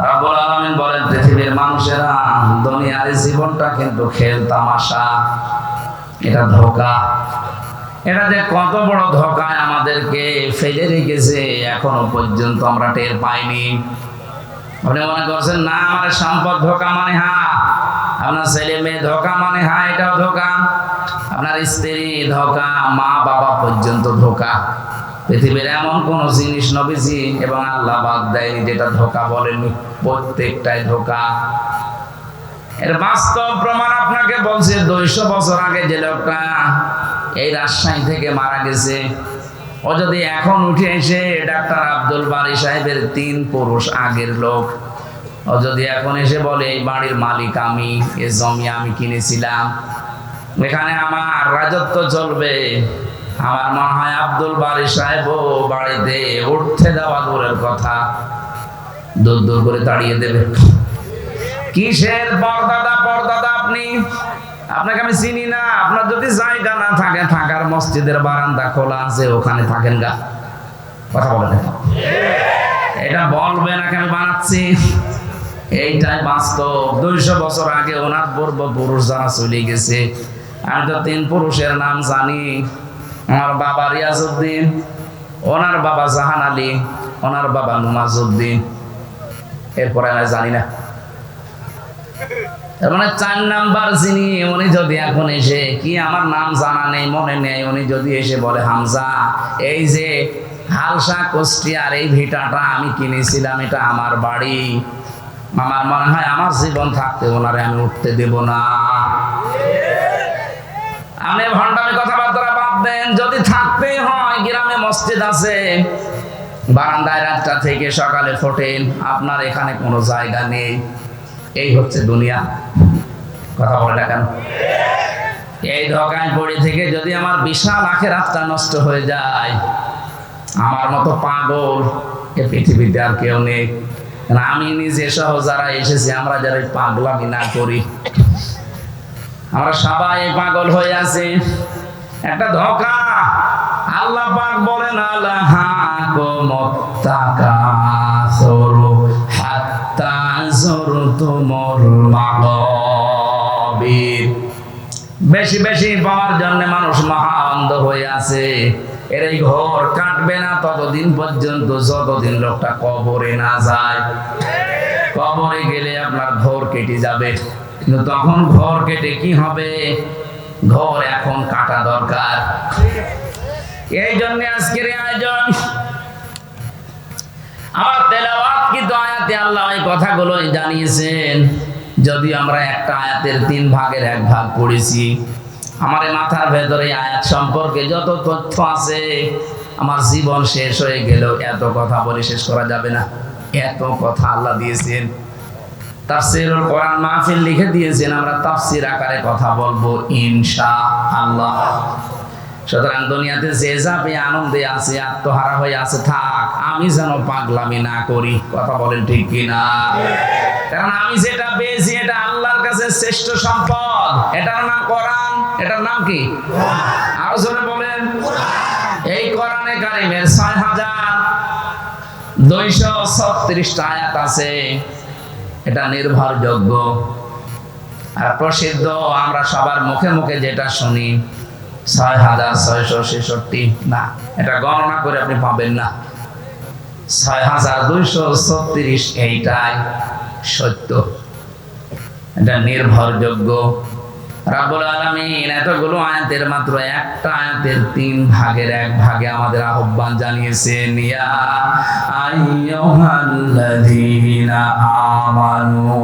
রব্বুল আলামিন বলেন, পৃথিবীর মানুষেরা দুনিয়ার জীবনটা কিন্তু খেল তামাশা, এটা ধোঁকা। এটা যে কত বড় ধোঁকায় আমাদেরকে ফেলে রেখেছে এখনো পর্যন্ত আমরা টের পাইনি। আপনি মনে করছেন না আমার সম্পদ ধোঁকা মানে হ্যাঁ, আপনার ছেলে মেয়ে ধোঁকা মানে হ্যাঁ, এটাও ধোঁকা, আপনার স্ত্রী ধোঁকা, মা বাবা পর্যন্ত ধোঁকা। পৃথিবীর এমন কোন জিনিস নবীজি এবং আল্লাহ বাদ দেয়নি যেটা ধোঁকা বলেনি, প্রত্যেকটাই ধোঁকা। এর বাস্তব প্রমাণ আপনাকে বলছে, 200 বছর আগে যে লোকটা এই রাজশাহী থেকে মারা গেছে, ও যদি এখন উঠে এসে ডাক্তার আব্দুল বারী সাহেবের 3 পুরুষ আগের লোক, ও যদি এখন এসে বলে এই বাড়ির মালিক আমি, এই জমি আমি কিনেছিলাম, এখানে আমার রাজত্ব চলবে, আমার মনে হয় আব্দুল বারী সাহেব বাড়িতে উঠতে দেওয়া দূরের কথা, দূর দূর করে তাড়িয়ে দেবে। কিসের পরদাদা পরদাদা আপনি? আপনাকে আমি চিনি না। আপনার যদি জায়গা না থাকে থাকার, মসজিদের বারান্দা খোলা আছে, ওখানে থাকেন গা। কথা বলেন, এটা বলবে নাকি আমি বানাচ্ছি? এইটাই বাস্তব। 200 বছর আগে ওনার পূর্বপুরুষ যারা চলে গেছে, আমি তো 3 পুরুষের নাম জানি। আমার বাবা রিয়াজউদ্দিন, ওনার বাবা জাহান আলী, ওনার বাবা নুমাজউদ্দিন, এরপরে আমি জানি না। মানে 4 নাম্বার যিনি, উনি যদি এখন এসে, কি আমার নাম জানা নেই, মনে নেই, উনি যদি এসে বলে হামজা এই যে হালসা কুষ্টিয়ার এই ভিটাটা আমি কিনেছিলাম, এটা আমার বাড়ি, আমার মনে হয় আমার জীবন থাকতে ওনারে আমি উঠতে দেব না। আপনি ভণ্ডামি কথাবার্তা বাদ দেন। যদি থাকতেই হয়, গ্রামে মসজিদ আছে, বারান্দায় রাতটা থেকে সকালে ফোটেন, আপনার এখানে কোনো জায়গা নেই। এই হচ্ছে দুনিয়া। কথা বলে না কেন? এই ধোঁকায় পড়ে থেকে যদি আমার বিশাল আখিরাতটা নষ্ট হয়ে যায়, আমার মতো পাগল এ পৃথিবীতে আর কেউ নেই। আমি নিজে সহ যারা এসেছি, আমরা যারা পাগলামি না করি, আমরা সবাই পাগল হয়ে আছি। একটা ধোঁকা। আল্লাহ পাক বলেন, আল্লাহাকুমুত্তাকাসুরু হাত্তা যুরতুমুল মাকাবির। বেশি বেশি পাওয়ার জন্য মানুষ মহা অন্ধ হয়ে আছে। এর এই ঘর কাটবে না ততদিন পর্যন্ত, যতদিন লোকটা কবরে না যায়। কবরে গেলে আপনার ঘর কেটে যাবে, কিন্তু তখন ঘর কেটে কি হবে? ঘর এখন কাটা দরকার। এই জন্য আজকের আয়োজন। আমার তেলাওয়াত কিন্তু আয়াতে আল্লাহ এই কথাগুলোই জানিয়েছেন। যদি আমরা একটা আয়াতের 3 ভাগের 1 ভাগ পড়েছি, আমার মাথার ভেতরে আয়াত সম্পর্কে যত তথ্য আছে, আমার জীবন শেষ হয়ে গেল, এত কথা বলে শেষ করা যাবে না। এত কথা আল্লাহ দিয়েছেন। তাফসীরুল কোরআন মাহফিল লিখে দিয়েছেন, আমরা তাফসীর আকারে কথা বলবো ইনশাআল্লাহ। সুতরাং দুনিয়াতে যে যাবে আনন্দে আছে, আত্মহারা হয়ে আছে, থাক, আমি যেন পাগলামি না করি। কথা বলেন ঠিক কিনা? কারণ আমি যেটা পেয়েছি এটা আল্লাহর কাছে শ্রেষ্ঠ সম্পদ। এটার নাম কোরআন। এটার নাম কি? আরো জোরে বলেন। এই কোরআনে কারিমের ৬,২৩৬ আয়াত আছে। এটা নির্ভরযোগ্য আর প্রসিদ্ধ। আমরা সবার মুখে মুখে যেটা শুনি ৬,৬৬৬ না, এটা গণনা করে আপনি পাবেন না। ৬,২৩৬ এইটাই সত্য, এটা নির্ভরযোগ্য। রাব্বুল আলামিন এতগুলো আয়াতের মাত্র একটা আয়াতের 3 ভাগের 1 ভাগে আমাদের আহ্বান জানিয়েছেন, ইয়া আইয়ুহাল্লাযীনা আমানু,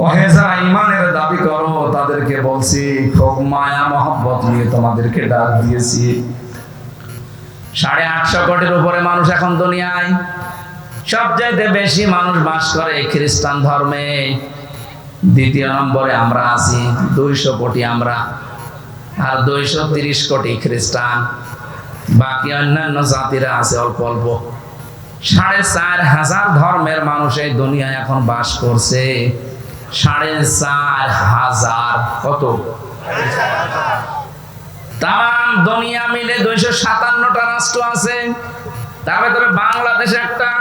ওহে যারা ঈমানের দাবি করো তাদেরকে বলছি, খুব মায়া মহব্বত নিয়ে তোমাদেরকে ডাক দিয়েছি। 850 কোটির উপরে মানুষ এখন দুনিয়ায়। সবচাইতে বেশি মানুষ বাস করে খ্রিস্টান ধর্মে। 2য় নম্বরে আমরা আছি, 200 কোটি আমরা, আর 230 কোটি খ্রিস্টান। বাকি অন্যান্য জাতিরা আছে অল্প অল্প। 4,500 ধর্মের মানুষ এই দুনিয়ায় এখন বাস করছে। 4,500 কত? তাম দুনিয়া মিলে 257টা রাষ্ট্র আছে, তার ভেতরে বাংলাদেশ একটা।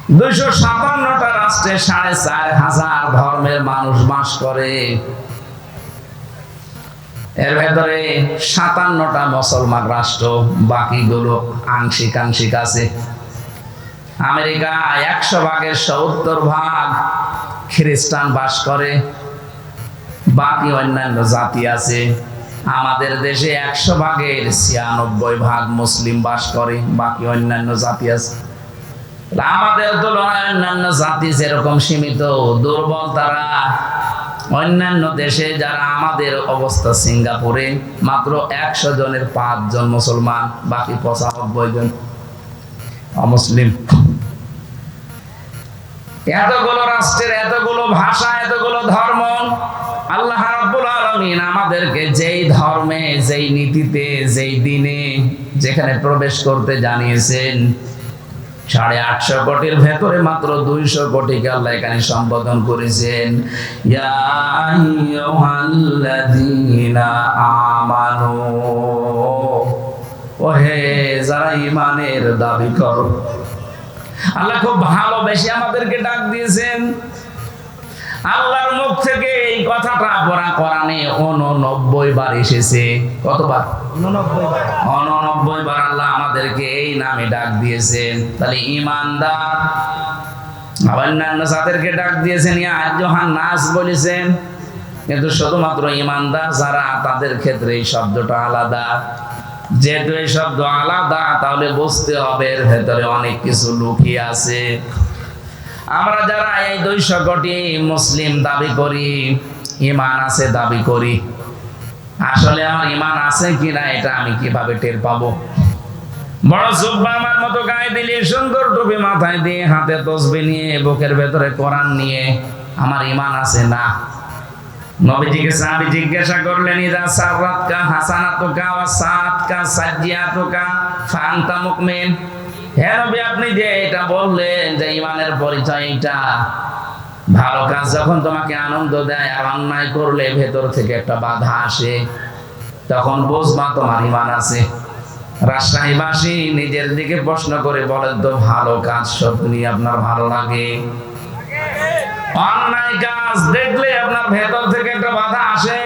257টা রাষ্ট্রে 4,500 ধর্মের মানুষ বাস করে। এর ভেতরে 57টা মুসলমান রাষ্ট্র, বাকিগুলো আংশিক আংশিক আছে। আমেরিকা 100 ভাগের 70 ভাগ খ্রিস্টান বাস করে, বাকি অন্যান্য জাতি আছে। আমাদের দেশে 100 ভাগের 96 ভাগ মুসলিম বাস করে, বাকি অন্যান্য জাতি আছে। আমাদের তুলনায় অন্যান্য জাতি যেরকম সীমিত দুর্বল, তারা অন্যান্য দেশে যারা আমাদের অবস্থা, সিঙ্গাপুরে মাত্র 100 জনের 5 জন মুসলমান, বাকি 95 জন অমুসলিম। এতগুলো রাষ্ট্রের এতগুলো ভাষা, এতগুলো ধর্ম, আল্লাহ রাব্বুল আলামিন আমাদেরকে যেই ধর্মে, যেই নীতিতে, যেই দিনে, যেখানে প্রবেশ করতে জানিয়েছেন, 850 কোটির ভেতরে মাত্র 200 কোটিকে আল্লাহ এখানে সম্বোধন করেছেন। ইয়া আইয়ুহাল্লাযীনা আমানু, ওহে যারা ঈমানের দাবি করো। আল্লাহ খুব ভালোবেসে আমাদেরকে ডাক দিয়েছেন। আল্লাহর মুখ থেকে এই কথাটা পড়া কোরআনে 89 বার এসেছে। কতবার? 89 বার আল্লাহ আমাদেরকে এই নামে ডাক দিয়েছেন। তাহলে ঈমানদার, অন্যান্য জাতিকে ডাক দিয়েছেন ইয়া আইয়ুহান নাস বলেছেন, কিন্তু শুধুমাত্র ঈমানদার যারা, তাদের ক্ষেত্রে এই শব্দটা আলাদা। যেহেতু এই শব্দ আলাদা, তাহলে বুঝতে হবে এর ভেতরে অনেক কিছু লুকিয়ে আছে। আমরা যারা এই 200 কোটি মুসলিম দাবি করি, ঈমান আছে দাবি করি, আসলে আমার ঈমান আছে কিনা এটা আমি কিভাবে টের পাবো? বড় জুব্বা আমার মতো গায়ে দিলে, সুন্দর টুপি মাথায় দিয়ে, হাতে তসবিহ নিয়ে, বুকের ভেতরে কোরআন নিয়ে, আমার ঈমান আছে না? নবীজিকে সাহাবী জিজ্ঞাসা করলেন, ইযা সারাতকা হাসানাতুকা ওয়া সাআতকা সাজ্জিয়াতুকা ফাআনতা মুমিন। হে নবী, আপনি যে এটা বললেন যে ঈমানের পরিচয় এটা, ভালো কাজ যখন তোমাকে আনন্দ দেয় আর অন্যায় করলে ভেতর থেকে একটা বাধা আসে, তখন বুঝবা তোমার ঈমান আছে। রাজশাহীবাসী নিজের দিকে প্রশ্ন করে বলেন তো, ভালো কাজ সত্যি আপনার ভালো লাগে? অন্যায় কাজ দেখলে আপনার ভেতর থেকে একটা বাধা আসে?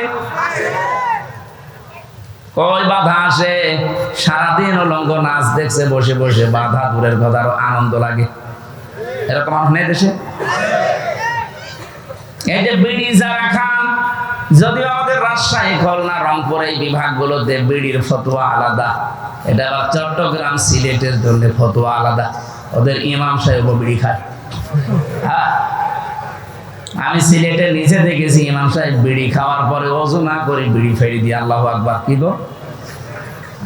কই বাধা আসে? সারাদিন উলঙ্গ নাচ দেখছে বসে বসে, বাধা দূরের কথা, আরো আনন্দ লাগে। এরকম নেই দেশে? এই যে বিড়ি যারা খান, যদিও আমাদের রাজশাহী, খুলনা, রংপুর এই বিভাগগুলোতে বিড়ির ফতোয়া আলাদা, এটা আবার চট্টগ্রাম, সিলেটের জন্য ফতোয়া আলাদা। ওদের ইমাম সাহেব বিড়ি খায়। হ্যাঁ, আমি সিলেটে নিচে দেখেছি ইমাম সাহেব বিড়ি খাওয়ার পরে ওযু না করে বিড়ি ফেলে দিয়ে আল্লাহু আকবার। কি গো,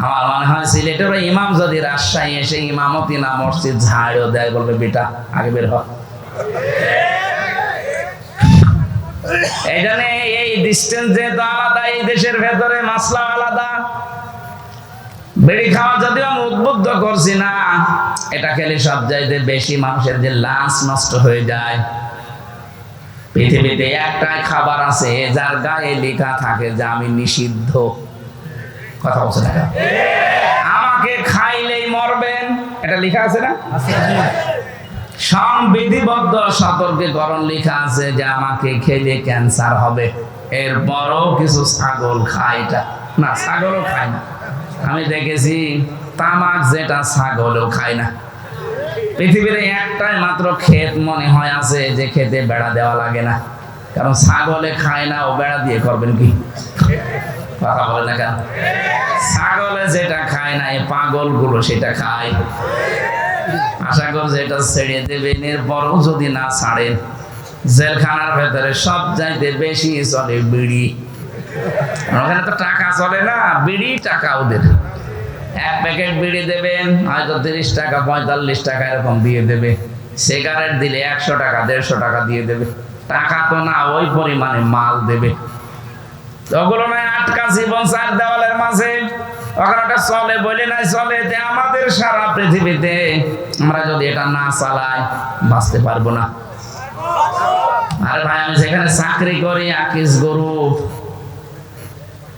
আমার মনে হয় সিলেটের ইমাম যদি রাজশাহী এসে ইমামতি না মসজিদ ঝাড়ও দেয়, বলবে বেটা আগে বের হ। এই জন্য এই ডিস্টেন্স যেহেতু আলাদা, এই দেশের ভেতরে মাসলা আলাদা। বিড়ি খাওয়া যদিও আমি উদ্বুদ্ধ করছি না, এটা খেলে সব চাইতে বেশি মানুষের যে লাঞ্চ নষ্ট হয়ে যায়। পৃথিবীতে একটাই খাবার আছে যার গায়ে লেখা থাকে যে আমি নিষিদ্ধ। কথা বলছে না? আমাকে খাইলেই মরবেন, এটা লেখা আছে না? সংবিধিবদ্ধ সতর্কীকরণ লেখা আছে যে আমাকে খেলে ক্যান্সার হবে। এরপরও কিছু ছাগল খায় এটা না, ছাগলও খায় না। আমি দেখেছি তামাক যেটা ছাগলও খায় না। পৃথিবীর একটাই মাত্র ক্ষেত মনে হয় আছে যে খেতে বেড়া দেওয়া লাগে না, কারণ ছাগলে খায় না, ও বেড়া দিয়ে করবেন কি? কথা বলে না কেন? ছাগলে যেটা খায় না, এই পাগল গুলো সেটা খায়। আশা করি যেটা ছেড়ে দেবেন, এরপরও যদি না ছাড়েন, জেলখানার ভেতরে সব চাইতে বেশি চলে বিড়ি। ওখানে তো টাকা চলে না, বিড়ি টাকা ওদের। এক প্যাকেট বিড়ি দেবেন, হয়তো 30 টাকা 45 টাকা এরকম দিয়ে দেবে। সিগারেট দিলে 100 টাকা 150 টাকা দিয়ে দেবে। টাকা তো না, ওই পরিমাণে মাল দেবে। ওগুলো নয় আটকা জীবন চার দেওয়ালের মাঝে, ওখানে ওটা চলে বলে নাই চলে। আমাদের সারা পৃথিবীতে আমরা যদি এটা না চালাই, বাঁচতে পারবো না। আরে ভাই, আমি যেখানে চাকরি করি, আকিস গ্রুপ,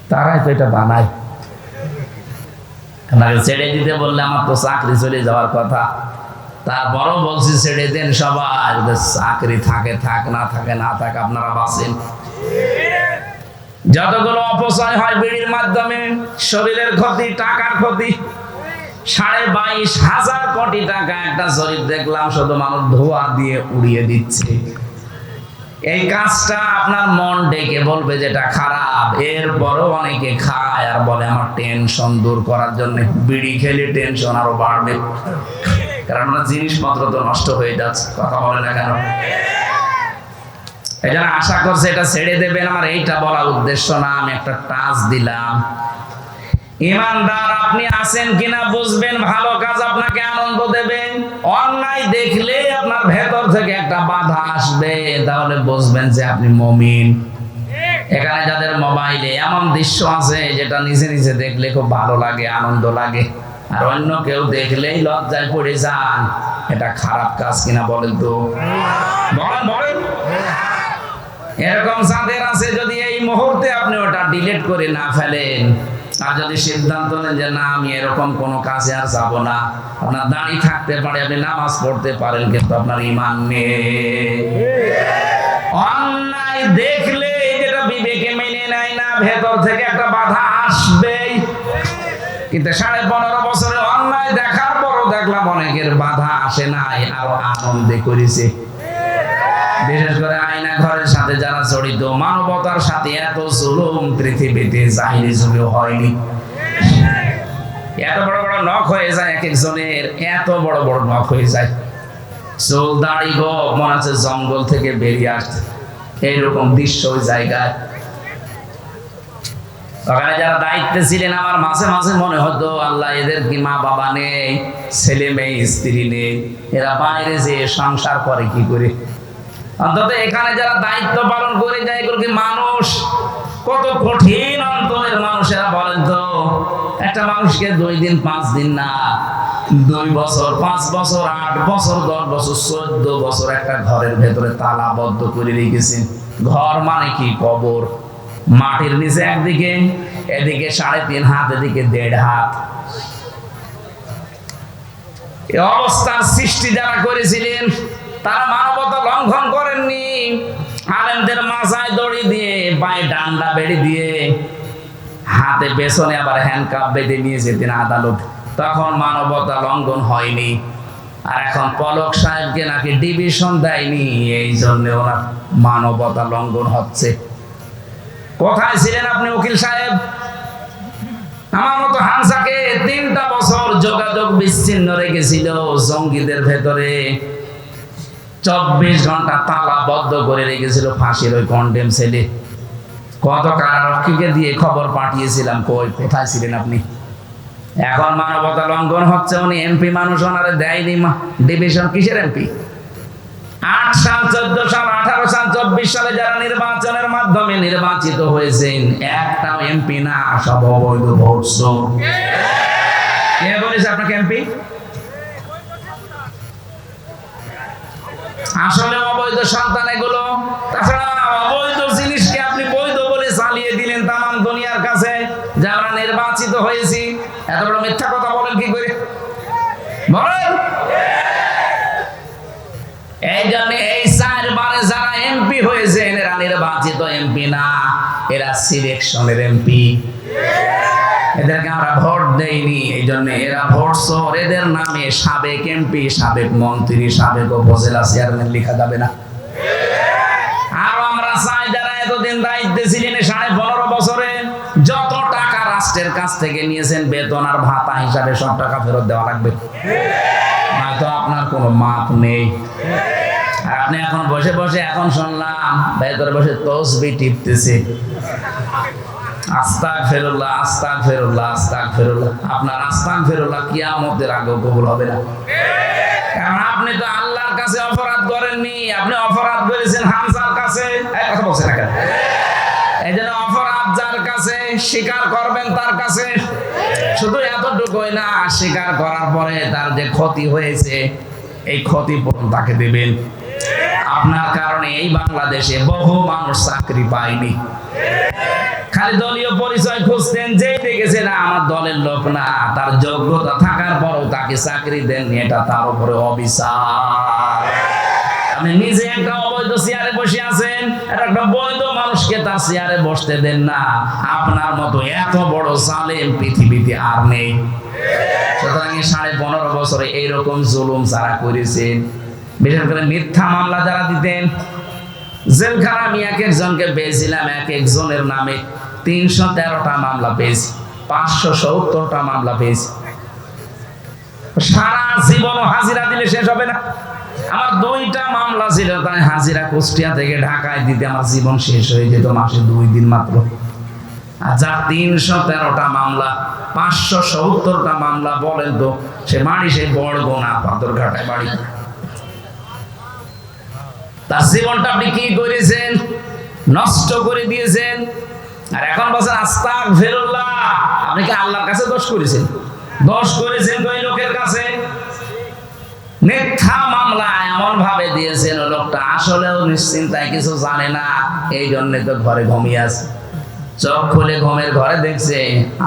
তারাই তো এটা বানায়। আপনাকে ছেড়ে দিতে বললে আমার তো চাকরি চলে যাওয়ার কথা। তারপরও বলছি ছেড়ে দেন সবাই, চাকরি থাকে থাক, না থাকে না থাক, আপনারা বাঁচেন। যতগুলো অপচয় হয় বিড়ির মাধ্যমে, শরীরের ক্ষতি, টাকার ক্ষতি, 22,500 কোটি টাকা একটা জরিপ দেখলাম, শুধু মানুষ ধোঁয়া দিয়ে উড়িয়ে দিচ্ছে। এই কাজটা আপনার মন ডেকে বলবে যেটা খারাপ, এরপরও অনেকে খায় আর বলে আমার টেনশন দূর করার জন্য। বিড়ি খেলে টেনশন আরো বাড়বে, কারণ জিনিসপত্র তো নষ্ট হয়ে যাচ্ছে। কথা বলে না কেন? এই জন্য আশা করছে এটা ছেড়ে দেবেন। আমার এইটা বলা উদ্দেশ্য না, আমি একটা টাচ দিলাম। ইমানদার আপনি আছেন কিনা বুঝবেন, ভালো কাজ আপনাকে আনন্দ দেবে। অন্যায় দেখলে আপনার ভেতর থেকে একটা বাধা আসবে, তাহলে বুঝবেন যে আপনি মুমিন। এখানে যাদের মোবাইলে এমন দৃশ্য আছে যেটা নিজে নিজে দেখলে খুব ভালো লাগে, আনন্দ লাগে, আর অন্য কেউ দেখলেই লজ্জায় পড়ে যান, এটা খারাপ কাজ কিনা বলেন তো? বলেন। এরকম যাদের আছে, যদি এই মুহূর্তে আপনি ওটা ডিলিট করে না ফেলেন, আর যদি সিদ্ধান্ত নেন যে না আমি এরকম কোনো কাজে আর যাব না, আপনার দাঁড়িয়ে থাকতে পারে, আপনি নামাজ পড়তে পারেন, কিন্তু আপনার ঈমান নেই। অন্যায় দেখলে যেটা বিবেকে মেনে নেয় না, ভেতর থেকে একটা বাধা আসবেই। কিন্তু 15.5 বছরে অন্যায় দেখার পরও দেখলাম অনেকের বাধা আসে নাই, আরো আনন্দে করেছে। বিশেষ করে আয়না ঘরের সাথে যারা জড়িত, মানবতার সাথে এত জুলুম পৃথিবীতে জাহিরি যুগেও হয়নি। এত বড় বড় নখ হয়ে যায় এক একজনের, এত বড় বড় নখ হয়ে যায়, চুল দাড়ি গো মনে হচ্ছে জঙ্গল থেকে বেরিয়ে আসছে, এইরকম দৃশ্য ওই জায়গায়। ওখানে যারা দায়িত্বে ছিলেন, আমার মাঝে মাঝে মনে হতো আল্লাহ এদের কি মা বাবা নেই, ছেলে মেয়ে স্ত্রী নেই, এরা বাইরে যে সংসার করে কি করে? অন্তত এখানে যারা দায়িত্ব পালন করে যায়, এগুলো কি মানুষ? কত কঠিন অন্তরের মানুষেরা বলেন তো। একটা মানুষকে 2 দিন 5 দিন না, 2 বছর 5 বছর 8 বছর 10 বছর 14 বছর একটা ঘরের ভেতরে তালাবদ্ধ করে রেখেছেন। ঘর মানে কি? কবর। মাটির নিচে একদিকে, এদিকে 3.5 হাত, এদিকে 1.5 হাত। এই অবস্থার সৃষ্টি যারা করেছিলেন, তারা মানবতা লঙ্ঘন করেননি। আলেমদের মাথায় দড়ি দিয়ে, পায়ে ডান্ডা বেড়ি দিয়ে, হাতে পেছনে আবার হ্যান্ডকাপ বেঁধে নিয়ে যেতেন আদালত, তখন মানবতা লঙ্ঘন হয়নি। আর এখন পলক সাহেবকে নাকি ডিভিশন দেয়নি, এই জন্য ওনার মানবতা লঙ্ঘন হচ্ছে। কোথায় ছিলেন আপনি উকিল সাহেব? আমার মতো হামসাকে 3টা বছর যোগাযোগ বিচ্ছিন্ন রেখেছিল জঙ্গিদের ভেতরে, 24 ঘন্টা তালাবদ্ধ করে রেখেছিল ফাঁসির ওই কন্ডেম সেলে। কত কারারক্ষীকে দিয়ে খবর পাঠিয়েছিলাম, কোথায় ছিলেন আপনি? এখন মানবতা লঙ্ঘন হচ্ছে। উনি এমপি মানুষ, ওনারে দেয়নি ডিভিশন। কিসের এমপি? 8 সাল, 14 সাল, 18 সাল, 24 সালে যারা নির্বাচনের মাধ্যমে নির্বাচিত হয়েছেন, একটাও এমপি না, সব অবৈধ ভোট। কে বলেছে আপনাকে এমপি? আসলে অবৈধ সন্তান এগুলো। তাছাড়া অবৈধ জিনিসকে আপনি বৈধ বলে চালিয়ে দিলেন তামাম দুনিয়ার কাছে, যে আমরা নির্বাচিত হয়েছি। এত বড় মিথ্যা কথা বলেন কি করে? বলেন। এই জন্য এই 4 বারে যারা এমপি হয়েছেন, এরা নির্বাচিত এমপি না, এরা সিলেকশনের এমপি। এদেরকে আমরা ভোট দেইনি, এই জন্য এরা ভোট চোর। এদের নামে সাবেক এমপি, সাবেক মন্ত্রী, সাবেক উপজেলা চেয়ারম্যান লেখা যাবে না। আর আমরা চাই যারা এতদিন দায়িত্বে ছিলেন, 15.5 বছরে যত টাকা রাষ্ট্রের কাছ থেকে নিয়েছেন বেতন আর ভাতা হিসাবে, সব টাকা ফেরত দেওয়া লাগবে, নয়তো আপনার কোনো মাপ নেই। আপনি এখন বসে বসে, এখন শুনলাম ভেতরে বসে তসবিহ টিপতেছে, আস্তাগফিরুল্লাহ, আস্তাগফিরুল্লাহ, আস্তাগফিরুল্লাহ। আপনার আস্তাগফিরুল্লাহ কিয়ামতের আগে কবুল হবে না, কারণ আপনি তো আল্লাহর কাছে অপরাধ করেননি, আপনি অপরাধ করেছেন হামজার কাছে। কথা বলছেন না কেন? এই জন্য অপরাধ যার কাছে, স্বীকার করবেন তার কাছে। শুধু এতটুকুই না, স্বীকার করার পরে তার যে ক্ষতি হয়েছে, এই ক্ষতিপূরণ তাকে দেবেন। আপনার কারণে এই বাংলাদেশে বহু মানুষ চাকরি পায়নি, খালি দলীয় পরিচয় খুঁজতেন, যেই দেখেছে না আমার দলের লোক না, তার যোগ্যতা থাকার পরও তাকে চাকরি দেননি, এটা তার উপরে অবিচার। আপনি নিজে একটা অবৈধ চেয়ারে বসে আছেন, একটা বৈধ মানুষকে তার চেয়ারে বসতে দেন না। আপনার মতো এত বড় জালেম পৃথিবীতে আর নেই। সুতরাং 15.5 বছরে এইরকম জুলুম যারা করেছেন, বিশেষ করে মিথ্যা মামলা যারা দিতেন, জেলখানা আমি এক একজনকে পেয়েছিলাম, এক একজনের নামে 313টা মামলা পেয়েছি, 570টা মামলা পেয়েছি। সারা জীবন হাজিরা দিলে শেষ হবে না। আমার 2টা মামলা ছিল, তাই হাজিরা কুষ্টিয়া থেকে ঢাকায় দিতে আমার জীবন শেষ হয়ে যেত মাসে 2 দিন মাত্র। আর যার 313টা মামলা, 570টা মামলা, বলেন তো সে বাড়ি সেই বড়গোনা পাথরঘাটায় বাড়ি। তার জীবনটা আপনি কি করেছেন? নষ্ট করে দিয়েছেন। আর এখন বলছেন আস্তাগফিরুল্লাহ। আপনি কি আল্লাহর কাছে দোষ করেছেন? দোষ করেছেন তো এই লোকের কাছে। মিথ্যা মামলা এমন ভাবে দিয়েছেন, ওই লোকটা আসলেও নিশ্চিন্তায় কিছু জানে না, এই জন্য তো ঘরে ঘুমিয়ে আছে। চোখ খুলে ঘুমের ঘরে দেখছে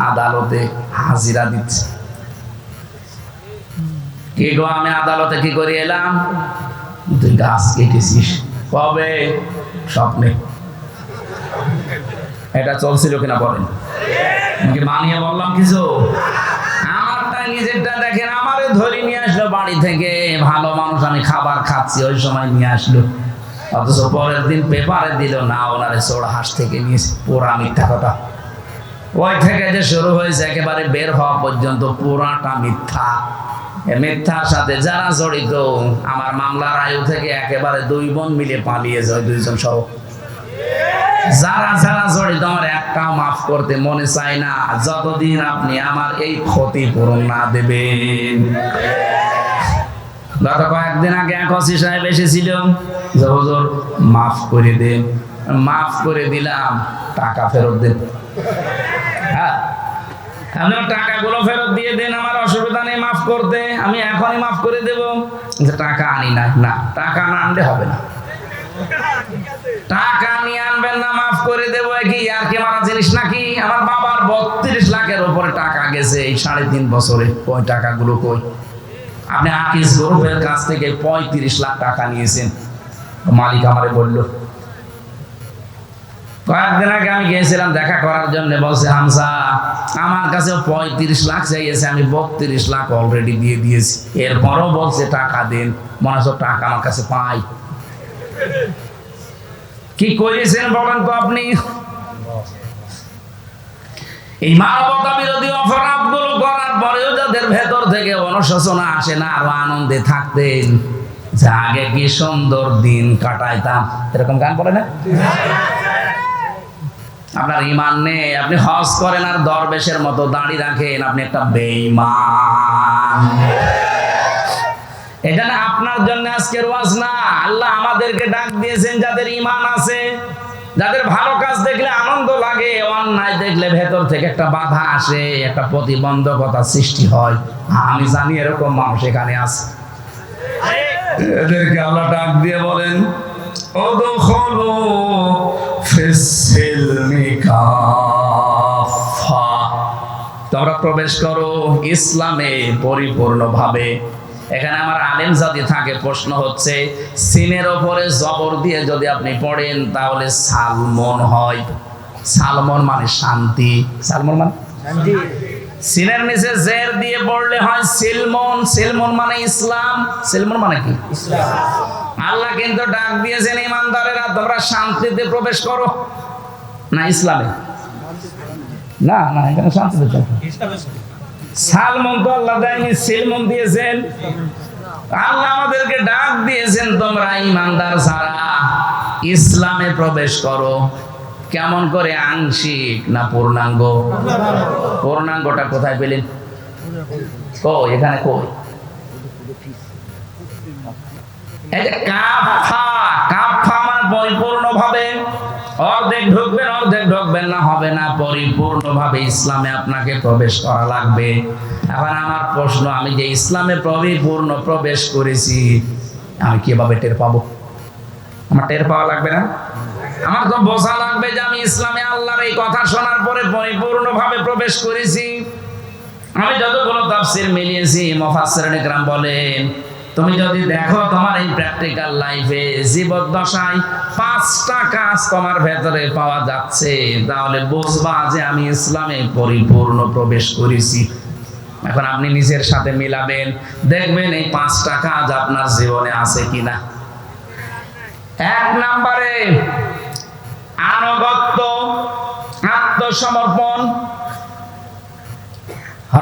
আদালতে হাজিরা দিচ্ছে। কি গো, আমি আদালতে কি করে এলাম? তুই গাছ কেটেছিস। কবে? স্বপ্নে। এটা চলছিল কিনা বলেন? আমাকে মানিয়ে বললাম কিছু? আমারটা নিজেরটা দেখেন, আমারে ধরে নিয়ে আসলো বাড়ি থেকে, ভালো মানুষ, আমি খাবার খাচ্ছি, ওই সময় নিয়ে আসলো। অথচ পরের দিন পেপারে দিল না, ওনারে চোরহাঁস থেকে নিয়েছে। পুরা মিথ্যা কথা। ওই থেকে যে শুরু হয়েছে একেবারে বের হওয়া পর্যন্ত পুরাটা মিথ্যা। মিথ্যার সাথে যারা জড়িত, আমার মামলার আয়ু থেকে একেবারে 2 বোন মিলে পালিয়েছে, ওই 2জন সহ। যারা যারা জড়িত আমার একটাও মাফ করতে মনে চায় না, যতদিন আপনি আমার এই ক্ষতি পূরণ না দেবেন। গত কয়েকদিন আগে এক ওসি সাহেব এসেছিল, যে হুজুর মাফ করে দেন। মাফ করে দিলাম, টাকা ফেরত দেন। হ্যাঁ, আপনার টাকাগুলো ফেরত দিয়ে দেন, আমার অসুবিধা নেই মাফ করতে, আমি এখনই মাফ করে দেব। টাকা আনি না, না টাকা না আনলে হবে না। টাকা নিয়ে আনবেন না, মাফ করে দেবো। কি আর কি মারা জিনিস নাকি? আমার বাবার 32 লাখের উপরে টাকা গেছে এই 3.5 বছরে। ওই টাকাগুলো কই? আপনি আকিস গ্রুপের কাছ থেকে 35 লাখ টাকা নিয়েছেন, মালিক আমারে বলল। কয়েকদিন আগে আমি গিয়েছিলাম দেখা করার জন্য, বলছে হামজা আমার কাছে 35 লাখ চাইছে, আমি 32 লাখ অলরেডি দিয়ে দিয়েছি। এরপরও বলছে টাকা দেন, মনে হচ্ছে টাকা আমার কাছে পাই। কি করেছেন বলেন তো আপনি? এই মানবতা বিরোধী অপরাধগুলো করার পরেও যাদের ভেতর থেকে অনুশোচনা আসে না, আরো আনন্দে থাকতেন, যে আগে কি সুন্দর দিন কাটাইতাম। এরকম গান বলে না? আপনার ঈমান নেই, আপনি হজ করেন আর দরবেশের মতো দাড়ি রাখেন, আপনি একটা বেঈমান। এটা না আপনার জন্য আজকের ওয়াজ না। আল্লাহ আমাদেরকে ডাক দিয়েছেন যাদের ঈমান আছে, যাদের ভালো কাজ দেখলে আনন্দ লাগে, অন্যায় দেখলে ভেতর থেকে একটা বাধা আসে, একটা প্রতিবন্ধকতা সৃষ্টি হয়। আমি জানি এরকম মানুষ এখানে আছে। এদেরকে আল্লাহ ডাক দিয়ে বলেন, উদখুলু ফিস-সিলমি কাফা, তোমরা প্রবেশ করো ইসলামে পরিপূর্ণভাবে। এখানে আমার আলেম যদি থাকে, প্রশ্ন হচ্ছে সিনের ওপরে জবর দিয়ে যদি আপনি পড়েন তাহলে সালমন হয়। সালমন মানে শান্তি। সালমন মানে শান্তি। সিনের নিচে জের দিয়ে পড়লে হয় সিলমন। সিলমন মানে ইসলাম। সিলমন মানে কি? ইসলাম। আল্লাহ কিন্তু ডাক দিয়েছেন ইমানদারেরা তোমরা শান্তিতে প্রবেশ করো, না ইসলামে না, না এখানে শান্তিতে সালমন তো আল্লাহ দেয়নি, সিলমন দিয়েছেন। আল্লাহ আমাদেরকে ডাক দিয়েছেন তোমরা ইমানদার যারা ইসলামে প্রবেশ করো। কেমন করে? আংশিক না পূর্ণাঙ্গ? পূর্ণাঙ্গটা কোথায় পেলেন? কই? এখানে কই? এই যে কাফা, কাফা মানে পরিপূর্ণভাবে। অর্ধেক ঢুকবেন অর্ধেক ঢুকবেন না, হবে না। পরিপূর্ণভাবে ইসলামে আপনাকে প্রবেশ করা লাগবে। এখন আমার প্রশ্ন, আমি যে ইসলামে পরিপূর্ণ প্রবেশ করেছি, আমি কিভাবে টের পাবো? আমার টের পাওয়া লাগবে না? আমার তো বোঝা লাগবে যে আমি ইসলামে আল্লাহর এই কথা শোনার পরে পরিপূর্ণভাবে প্রবেশ করেছি। আমি যতগুলো তাফসীর মিলিয়েছি, মুফাসসিরিন ইকরাম বলেন, তুমি যদি দেখো তোমার এই প্র্যাকটিক্যাল লাইফে জীবদ্দশায় 5টা কাজ তোমার ভেতরে পাওয়া যাচ্ছে, তাহলে বুঝবা যে আমি ইসলামে পরিপূর্ণ প্রবেশ করেছি। এখন আপনি নিজের সাথে মিলাবেন, দেখবেন এই 5টা কাজ আপনার জীবনে আছে কিনা। 1 নম্বরে আনুগত্য, আত্মসমর্পণ।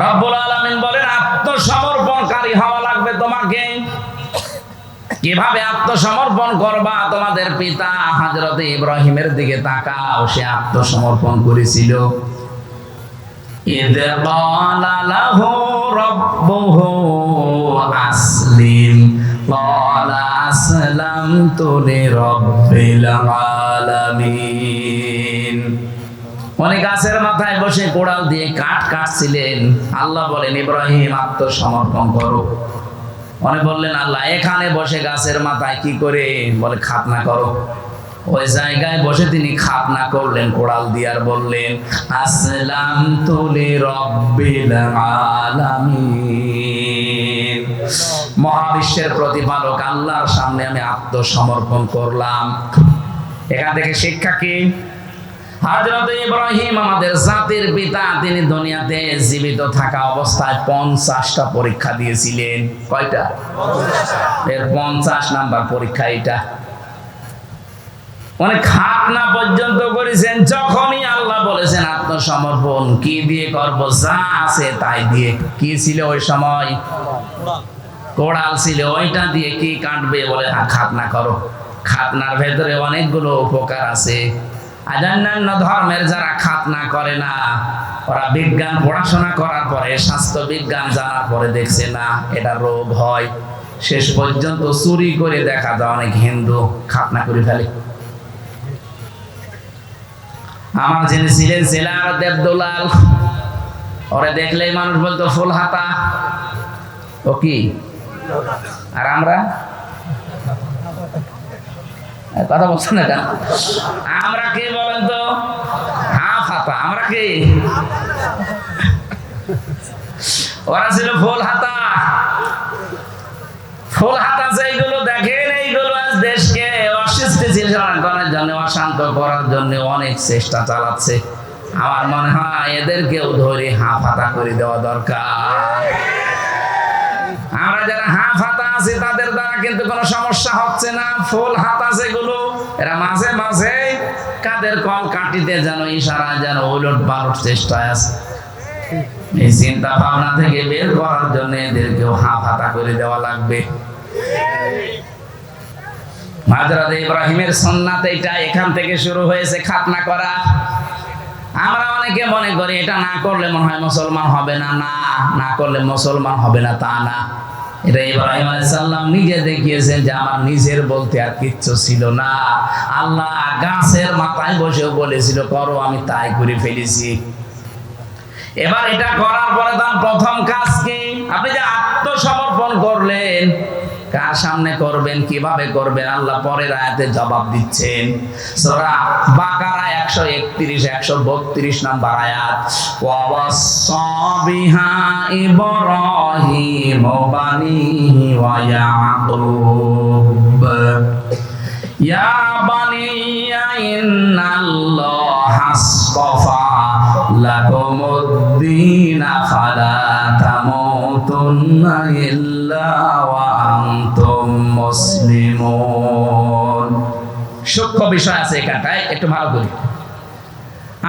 রব্বুল আলামিন বলেন আত্মসমর্পণকারী হওয়া লাগবে তোমাকে। কিভাবে আত্মসমর্পণ করবা? তোমাদের পিতা হযরত ইব্রাহিমের দিকে তাকাও, সে আত্মসমর্পণ করেছিল। ইদ ক্বালা লাহু রাব্বুহু আসলিম ক্বালা আসলামতু লিরাব্বিল আলামিন। উনি গাছের মাথায় বসে কোড়াল দিয়ে কাঠ কাটছিলেন। আল্লাহ বলেন ইব্রাহিম আত্মসমর্পণ করো। উনি বললেন আল্লাহ এখানে বসে গাছের মাথায় কি করে? বলে খাতনা করো। ওই জায়গায় বসে তিনি খাতনা করলেন কোড়াল দিয়ে, আর বললেন আসলামতু লিরাব্বিল আলামিন। মহাবিশ্বের প্রতিপালক আল্লাহর সামনে আমি আত্মসমর্পণ করলাম। এখান থেকে শিক্ষা কি? হযরত ইব্রাহিম আমাদের জাতির পিতা, তিনি দুনিয়াতে জীবিত থাকা অবস্থায় 50টা পরীক্ষা দিয়েছিলেন। কয়টা? 50টা। এর 50 নাম্বার পরীক্ষা এটা। অনেক খাতনা পর্যন্ত করেছেন। যখনই আল্লাহ বলেছেন আত্মসমর্পণ, কি দিয়ে করব? যা আছে তাই দিয়ে। কি ছিল ওই সময়? কোড়াল ছিল। ওইটা দিয়ে কি কাটবে? বলে খাতনা করো। খাতনার ভেতরে অনেকগুলো উপকার আছে। আর অন্যান্য ধর্মের যারা খাতনা করে না, ওরা বিজ্ঞান পড়াশোনা করার পরে, স্বাস্থ্য বিজ্ঞান জানার পরে দেখছে না এটা রোগ হয়। শেষ পর্যন্ত চুরি করে দেখা যায় অনেক হিন্দু খাতনা করে ফেলে। আমার যিনি ছিলেন জেলার দেবদুলাল, ওরে দেখলেই মানুষ বলতো ফুল হাতা। ও কি? আর আমরা কথা বলছো না কেন? আমরা কি বলেন তো? হাফ হাতা। আমরা কি? ওরা ছিল ফুল হাতা। ফুল হাতা যেগুলো দেখেন, এইগুলো আজ দেশকে অস্থিতিশীল করার জন্য, অশান্ত করার জন্য অনেক চেষ্টা চালাচ্ছে। আমার মনে হয় এদেরকেও ধরে হাফ হাতা করে দেওয়া দরকার। আমরা যারা হাফ হাতা আছি তাদের দ্বারা কিন্তু কোনো সমস্যা হচ্ছে না। ফুল হাতা যেগুলো, এরা মাঝে মাঝে কাদের কল কাটিতে যেন ইশারা, যেন উলট পালট চেষ্টায় আছে। এই চিন্তা ভাবনা থেকে বের করার জন্য এদেরকেও হাফ হাতা করে দেওয়া লাগবে। হযরত ইব্রাহিমের সুন্নাত এটা, এখান থেকে শুরু হয়েছে খাতনা করা। আমরা অনেকে মনে করি এটা না করলে মনে হয় মুসলমান হবে না। না করলে মুসলমান হবে না তা না। এটা ইব্রাহিম আলাইহিস সালাম নিজে দেখিয়েছেন যে আমার নিজের বলতে আর কিচ্ছু ছিল না। আল্লাহ গাছের মাথায় বসেও বলেছিল করো, আমি তাই করে ফেলেছি। এবার এটা করার পরে তার প্রথম কাজ কি? আপনি যে আত্মসমর্পণ করলেন, কার সামনে করবেন, কিভাবে করবেন? আল্লাহ পরের আয়াতে জবাব দিচ্ছেন। সূরা বাকারা 131 132 নাম্বার আয়াত। ওয়াসাবিহা ইব্রাহিম বানিহি ওয়া ইয়াকুব ইয়া বানিয়া ইন্নাল্লাহা আসতাফা লাকুমুদ-দীন ফালা তামুতুন্না ইল্লা ওয়া আনতুম মুসলিমুন। সূক্ষ্ম বিষয় আছে এখানটায়, একটু ভালো করি।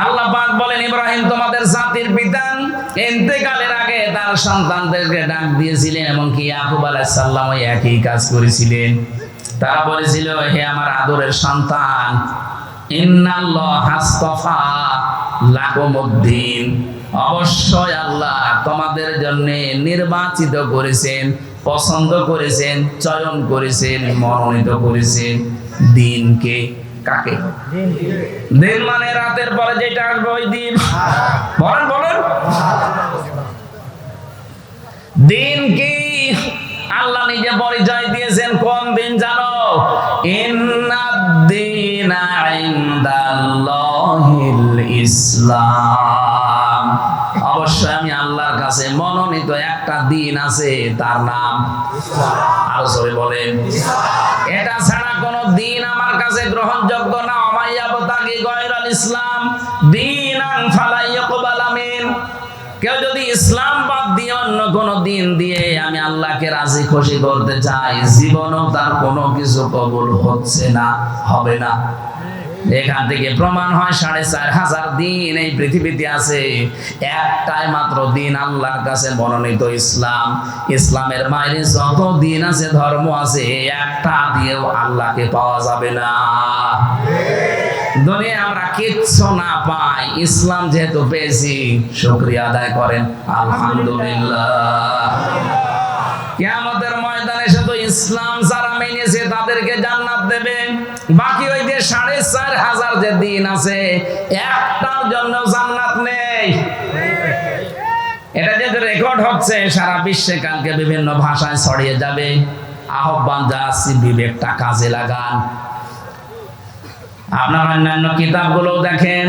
আল্লাহ পাক বলেন ইব্রাহিম তোমাদের জাতির পিতা ইন্তেকালের আগে তার সন্তানদেরকে ডাক দিয়েছিলেন, এমনকি ইয়াকুব আলাইহিস সালাম একই কাজ করেছিলেন। তারা বলেছিল হে আমার আদরের সন্তান, ইন্নাল্লাহা আসতাফা লাকুমুদ-দীন, অবশ্যই আল্লাহ তোমাদের জন্য নির্বাচিত করেছেন, পছন্দ করেছেন, চয়ন করেছেন, মনোনীত করেছেন দিনকে। কাকে? দিন মানে রাতের পরে যেটা আসবে ওই দিন। বলেন বলেন। দিন কি? আল্লাহ নিজে পরিচয় দিয়েছেন কোন দিন জানো? ইন্নাদ-দীন দীনা ইনদাল্লাহিল ইসলাম। অবশ্যই আমি আল্লাহর কাছে মনোনীত একটা দিন আছে, তার নাম আরো জোরে বলেন। এটা ছাড়া কোনো দিন আমার কাছে গ্রহণযোগ্য না। আমাইয়াবতাগি গায়রাল ইসলাম দীনান ফালা ইয়াকবালা মিন। কেউ যদি ইসলাম বাদ দিয়ে অন্য কোন দিন দিয়ে আমি আল্লাহকে রাজি খুশি করতে চাই, জীবনেও তার কোনো কিছু কবুল হচ্ছে না, হবে না। এখান থেকে প্রমাণ হয় ৪৫০০ দিন এই পৃথিবীতে আছে, একটাই মাত্র দিন আল্লাহর কাছে মনোনীত ইসলাম। ইসলামের বাইরে যত দিন আছে, ধর্ম আছে, একটা দিয়েও আল্লাহকে পাওয়া যাবে না। দুনিয়া আমরা কিচ্ছু না পাই, ইসলাম যেহেতু পেয়েছি শুকরিয়া আদায় করেন আলহামদুলিল্লাহ। কিয়ামতের ময়দানে শুধু ইসলাম যারা মেনেছে তাদেরকে জান্নাত দেবে। বাকি ওই যে ৪৫০০০ যে দিন আছে, একটার জন্য জান্নাত নেই। এটা যেহেতু রেকর্ড হচ্ছে সারা বিশ্বে, কালকে বিভিন্ন ভাষায় ছড়িয়ে যাবে। আহ্বান জানাচ্ছি, বিবেকটা কাজে লাগান। আপনার অন্যান্য কিতাবগুলো দেখেন।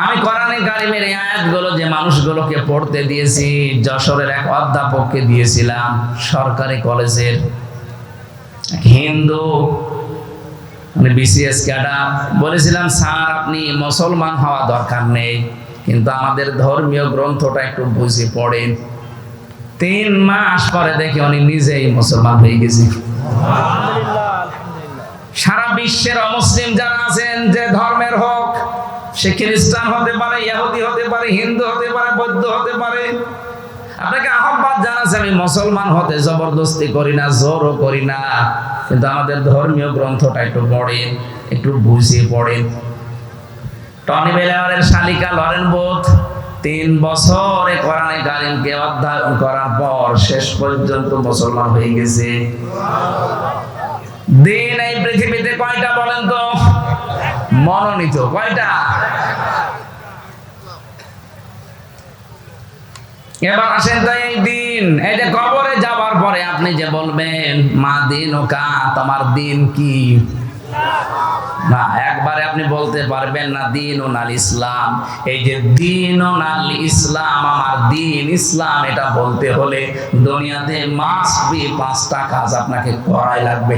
আমি কোরআনে কারিমের এই আয়াতগুলো যে মানুষগুলোকে পড়তে দিয়েছি, যশোরের এক অধ্যাপককে দিয়েছিলাম, সরকারি কলেজের হিন্দু, মানে বিসিএস ক্যাডার। বলেছিলাম, স্যার আপনি মুসলমান হওয়া দরকার নেই, কিন্তু আমাদের ধর্মীয় গ্রন্থটা একটু বুঝে পড়েন। ৩ মাস পরে দেখে উনি নিজেই মুসলমান হয়ে গেছে। সারা বিশ্বের অমুসলিম যারা আছেন, যে ধর্মের হোক, সে খ্রিস্টান হতে পারে, ইহুদি হতে পারে, হিন্দু হতে পারে, বৌদ্ধ হতে পারে, আপনাকে আহ্বান জানাচ্ছে, আমি মুসলমান হতে জবরদস্তি করি না, জোরও করি না, কিন্তু আমাদের ধর্মীয় গ্রন্থটা একটু পড়েন, একটু বুঝিয়ে পড়েন। টনি বেলারের শালিকা লরেন বোথ ৩ বছরে কোরআনে কারিমকে অধ্যয়ন করার পর শেষ পর্যন্ত মুসলমান হয়ে গেছে। দিন এই পৃথিবীতে কয়টা বলেন তো? মনোনীত কয়টা? এবার আসেন তো এই দিন, এই যে কবরে যাওয়ার পরে আপনি যে বলবেন মা দিন ও কা, তোমার দিন কি? না, একবারে আপনি বলতে পারবেন না দিন ও নাল ইসলাম। এই যে দিন ও নাল ইসলাম, আমার দিন ইসলাম, এটা বলতে হলে দুনিয়াতে মাস্ট বি 5টা কাজ আপনাকে করাই লাগবে।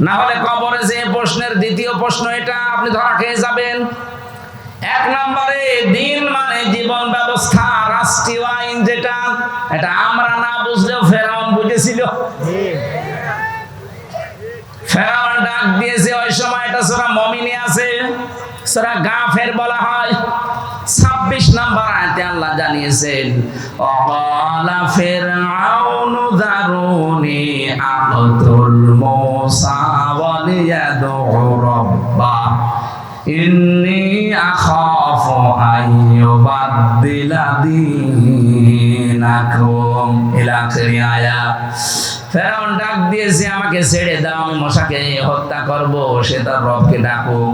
না হলে কবরে যে প্রশ্নের দ্বিতীয় প্রশ্ন, এটা আপনি ধরা খেয়ে যাবেন। ১ নম্বরে দিন মানে জীবন ব্যবস্থা, রাষ্ট্রীয় আইন যেটা, এটা আমরা না বুঝলেও ফেরাউন বুঝেছিল। ফেরাউন ডাক দিয়েছে ওই সময়, এটা সূরা মুমিনে আছে, সূরা গাফির বলা হয়। ২৬ নম্বর আয়াতে আল্লাহ জানিয়েছেন, ওয়ালা ফিরআউনু যারুনি আবদুল মূসা ওয়ালিয়াদু রাব্বা ইন্নী আখাফু আইয়ুবাদদিলা দীনাকুম ইলা আখির আয়াত। ফেরাউন ডাক দিয়েছে, আমাকে ছেড়ে দাও, আমি মশাকে হত্যা করব, সে তার রবকে ডাকুক।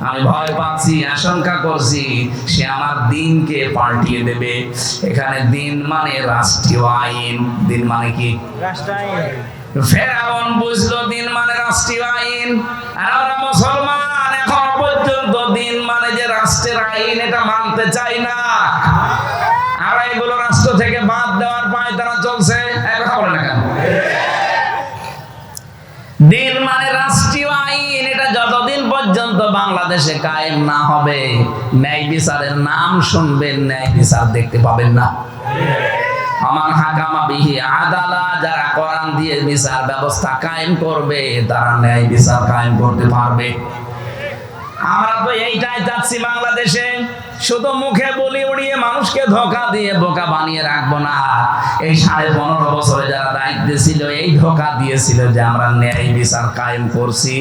আমি ভয় পাচ্ছি, আশঙ্কা করছি সে আমার দিনকে পাল্টিয়ে দেবে। এখানে দিন মানে রাষ্ট্রীয় আইন। দিন মানে কি? রাষ্ট্রীয় আইন। ফেরাউন বুঝলো দিন মানে রাষ্ট্রীয় আইন, আর আমরা মুসলমান এখন পর্যন্ত দিন মানে যে রাষ্ট্রের আইন, এটা মানতে চাই না। আর এগুলো রাষ্ট্র থেকে বাদ দেওয়ার পায় তারা চলছে। কথা বলে না কেন? দিন মানে রাষ্ট্রীয় আইন, এটা যতদিন পর্যন্ত বাংলাদেশে কায়েম না হবে, ন্যায় বিচারের নাম শুনবেন, ন্যায় বিচার দেখতে পাবেন না। আমার হাকামা বিহি আদালা, যারা কোরআন দিয়ে বিচার ব্যবস্থা কায়েম করবে, তারা ন্যায় বিচার কায়েম করতে পারবে। আমরা তো এইটাই চাচ্ছি বাংলাদেশে, শুধু মুখে বলি উড়িয়ে মানুষকে ধোঁকা দিয়ে বোকা বানিয়ে রাখবো না। এই 15.5 বছরে যারা দায়িত্বে ছিল, এই ধোঁকা দিয়েছিল যে আমরা ন্যায় বিচার কায়েম করছি,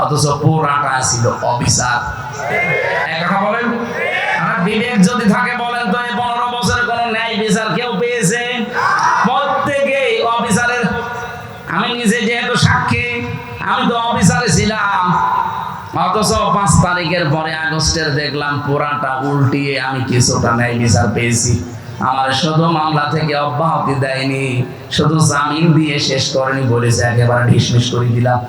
অথচ পুরাটা ছিল অবিচার। এক কথা বলেন, আমার বিবেক যদি থাকে বলেন তো, এই 15 বছরে কোন ন্যায় বিচার কেউ পেয়েছে? প্রত্যেকেই অবিচারের। আমি নিজে যেহেতু সাক্ষী, আমি তো অবিচারে ছিলাম, অথচ 5 তারিখের পরে আগস্টের দেখলাম পুরাটা উল্টিয়ে আমি কিছুটা ন্যায় বিচার পেয়েছি। আমার শুধু মামলা থেকে অব্যাহতি দেয়নি, শুধু জামিন দিয়ে শেষ করেনি, বলেছে একেবারে ডিসমিস করে দিলাম।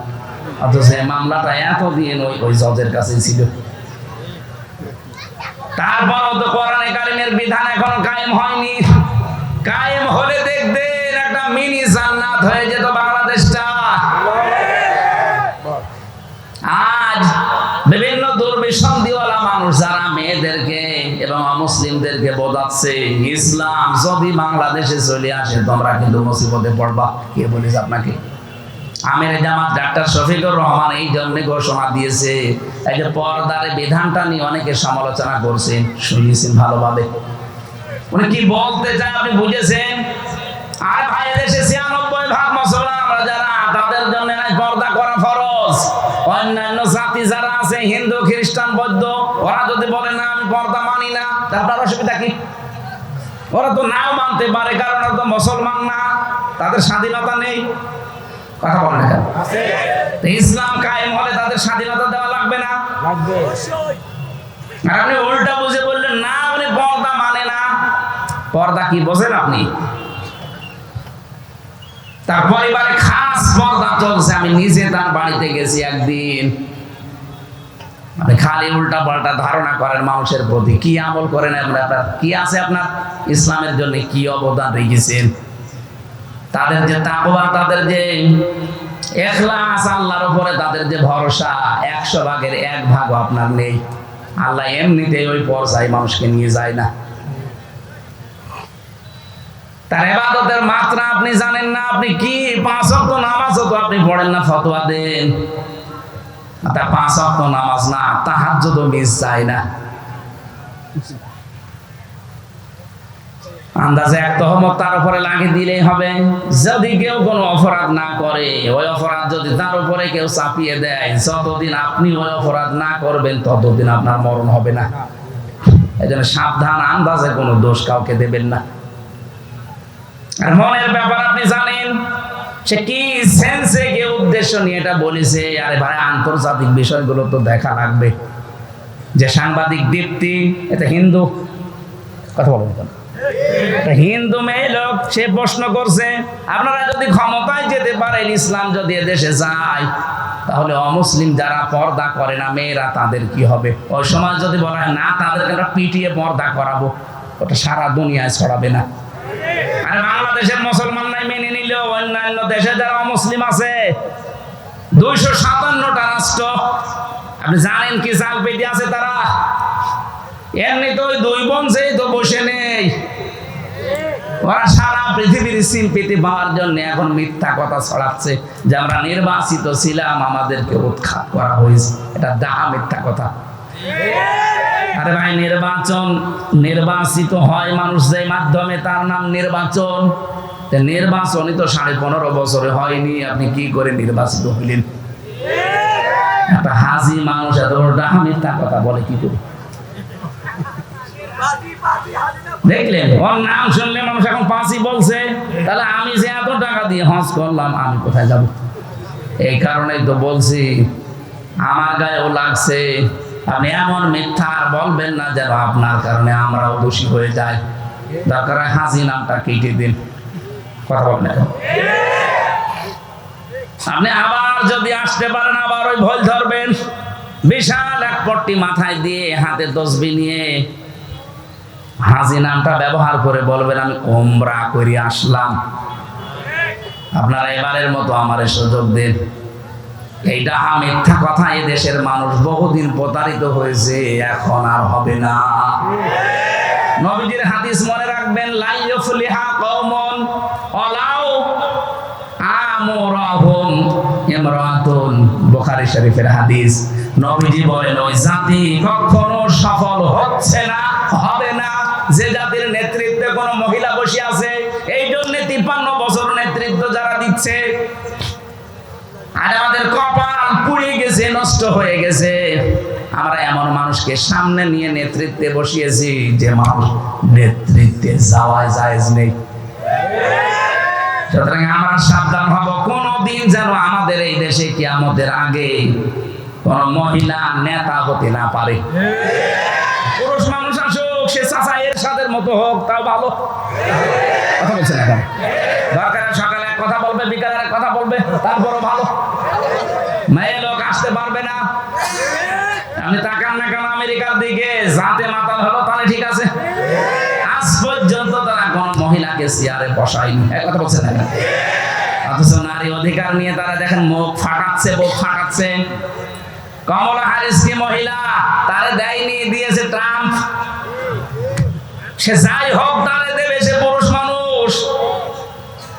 অথচ এই মামলাটা এতদিন ওই জজের কাছেই ছিল। তারপরও তো কোরআনে কারিমের বিধান এখনো কায়েম হয়নি। কায়েম হলে দেখবেন একটা মিনি জান্নাত হয়ে যেত বাংলাদেশটা। আজ বিভিন্ন দুর্বিসন্ধিওয়ালা মানুষ যারা মেয়েদেরকে এবং অমুসলিমদেরকে বোঝাচ্ছে ইসলাম যদি বাংলাদেশে চলে আসে তোমরা কিন্তু মুসিবতে পড়বা। কে বলিস আপনাকে? আমির জামাত ডাক্তার শফিকুর রহমান এই জন্য ঘোষণা দিয়েছে, এই যে পর্দার বিধানটা নিয়ে অনেকে সমালোচনা করছেন, শুনিয়েছেন ভালোভাবে। উনি কি বলতে চায় আপনি বুঝেছেন? আর ভাই দেশে ৯৬% মুসলমান আমরা যারা, তাদের জন্য পর্দা করা ফরজ। অন্যান্য জাতি যারা আছে হিন্দু খ্রিস্টান বৌদ্ধ, ওরা যদি বলে না আমি পর্দা মানি না, তারপর অসুবিধা কি? ওরা তো নাও মানতে পারে, কারণ ওরা তো মুসলমান না, তাদের স্বাধীনতা নেই। কথা বলেন না? ইসলাম কায়েম হলে তাদের স্বাধীনতা দেওয়া লাগবে না? লাগবে। আর আপনি উল্টা বুঝে বললেন না আপনি পর্দা মানে না। পর্দা কি বোঝেন আপনি? তার পরিবারে খাস পর্দা চলছে। আমি নিজে তার বাড়িতে গেছি একদিন। আপনি খালি উল্টা পাল্টা ধারণা করেন মানুষের প্রতি। কি আমল করেন আপনার? কি আছে আপনার ইসলামের জন্য? কি অবদান রেখেছেন? তাদের যে তাকওয়া, তাদের যে ইখলাস, আল্লাহর উপরে তাদের যে ভরসা, ১০০ ভাগের ১ ভাগও আপনার নেই। আল্লাহ এমনিতেই ওই পর্যায়ে মানুষকে নিয়ে যায় না। তার ইবাদতের মাত্রা আপনি জানেন না। আপনি কি ৫ ওয়াক্ত নামাজও তো আপনি পড়েন না, ফতোয়া দেন। তার ৫ ওয়াক্ত নামাজ না, তাহাজ্জুদও মিস যায় না। আন্দাজে এক তহমত তার উপরে লাগিয়ে দিলেই হবে। যদি কেউ কোনো অপরাধ না করে, ওই অপরাধ যদি তার উপরে কেউ চাপিয়ে দেয়, যতদিন আপনি ওই অপরাধ না করবেন ততদিন আপনার মরণ হবে না। এই জন্য সাবধান, আন্দাজে কোনো দোষ কাউকে দেবেন না। আর মনের ব্যাপার আপনি জানেন, সে কি সেন্সে কে উদ্দেশ্য নিয়ে এটা বলেছে। আরে ভাই, আন্তর্জাতিক বিষয়গুলো তো দেখা লাগবে। যে সাংবাদিক দীপ্তি, এটা হিন্দু, কথা বলবেন কেন? হিন্দু মেয়ে লোক, সে প্রশ্ন করছে আপনারা যদি ক্ষমতায় যেতে পারেন, ইসলাম যদি এদেশে যায়, তাহলে অমুসলিম যারা পর্দা করে না মেয়েরা, তাদের কি হবে? ওই সময় যদি বলা হয় না, তাদেরকে আমরা পিটিয়ে পর্দা করাবো, ওটা সারা দুনিয়ায় ছড়াবে না। আর বাংলাদেশের মুসলমান নাই মেনে নিলেও অন্যান্য দেশে যারা অমুসলিম আছে, ২৫৭টা রাষ্ট্র, আপনি জানেন কি জাল পেটি আছে তারা? এমনি তো ওই ২ বংশেই তো বসে নেই। ওরা সারা পৃথিবীর সিম্পিতি পাওয়ার জন্য এখন মিথ্যা কথা ছড়াচ্ছে যে আমরা নির্বাচিত ছিলাম, আমাদেরকে উৎখাত করা হয়েছে। এটা দাহা মিথ্যা কথা। আরে ভাই, নির্বাচিত হয় মানুষ যে মাধ্যমে, তার নাম নির্বাচন। নির্বাচনই তো ১৫.৫ বছরে হয়নি, আপনি কি করে নির্বাচিত হইলেন? একটা হাজি মানুষ এত দাহা মিথ্যা কথা বলে কি করে? দেখলেন, ওর নাম শুনলে মানুষ এখন ৫ই বলছে। তাহলে আমি যে এত টাকা দিয়ে হজ করলাম, আমি কোথায় যাব? এই কারণেই তো বলছি, আমার গায়েও লাগছে। আপনি এমন মিথ্যা আর বলবেন না যেন আপনার কারণে আমরাও দোষী হয়ে যাই। দরকার হয় হাজি নামটা কেটে দিন। কথা বলবেন। আপনি আবার যদি আসতে পারেন, আবার ওই ভুল ধরবেন। বিশাল এক পট্টি মাথায় দিয়ে, হাতে তসবিহ নিয়ে হাজি নামটা ব্যবহার করে বলবেন আমি ওমরা করে আসলাম। আপনারা এবারের মতো আমারে সুযোগ দিন। এইটা মিথ্যা কথা। এই দেশের মানুষ বহুদিন প্রতারিত হয়েছে, এখন আর হবে না। নবীজির হাদিস মনে রাখবেন, লা ইউফলিহা কওমুন ওয়ালাউ আমরাহুম ইমরাতুন। বুখারী শরীফের হাদিস। নবীজি বলেন, ওই জাতি কখনো সফল হচ্ছে না, হবে না, যে জাতির নেতৃত্বে কোনো মহিলা বসে আছে। এই জন্য ৫৩ বছর নেতৃত্ব যারা দিচ্ছে, আর আমাদের কপাল পুড়ে গেছে, নষ্ট হয়ে গেছে। আমরা এমন মানুষকে সামনে নিয়ে নেতৃত্বে বসিয়েছি যে মানুষ নেতৃত্বে যাওয়া জায়েজ নেই। সুতরাং আমরা সাবধান হব, কোনদিন যেন আমাদের এই দেশে কিয়ামতের আগে কোন মহিলা নেতা হতে না পারে। পুরুষ মানুষ আসুক, সে চাচা এরশাদের মতো হোক, তাও ভালো। কথা বলছেন এখন? দরকার সকালে কথা বলবে, বিকালে কথা বলবে, তারপরও ভালো। মেয়ে আপনি তাকান না কেন আমেরিকার দিকে? যাতে মাতাল হলো তাহলে ঠিক আছে। আজ পর্যন্ত তারা কোন মহিলাকে চেয়ারে বসায়নি, এক কথা বলছেন না? অথচ নারী অধিকার নিয়ে তারা দেখেন মুখ ফাটাচ্ছে, বুক ফাটাচ্ছে। কমলা হ্যারিস কি মহিলা? তারে দেয়নি, দিয়েছে ট্রাম্প। সে যাই হোক তারে দেবে, সে পুরুষ মানুষ।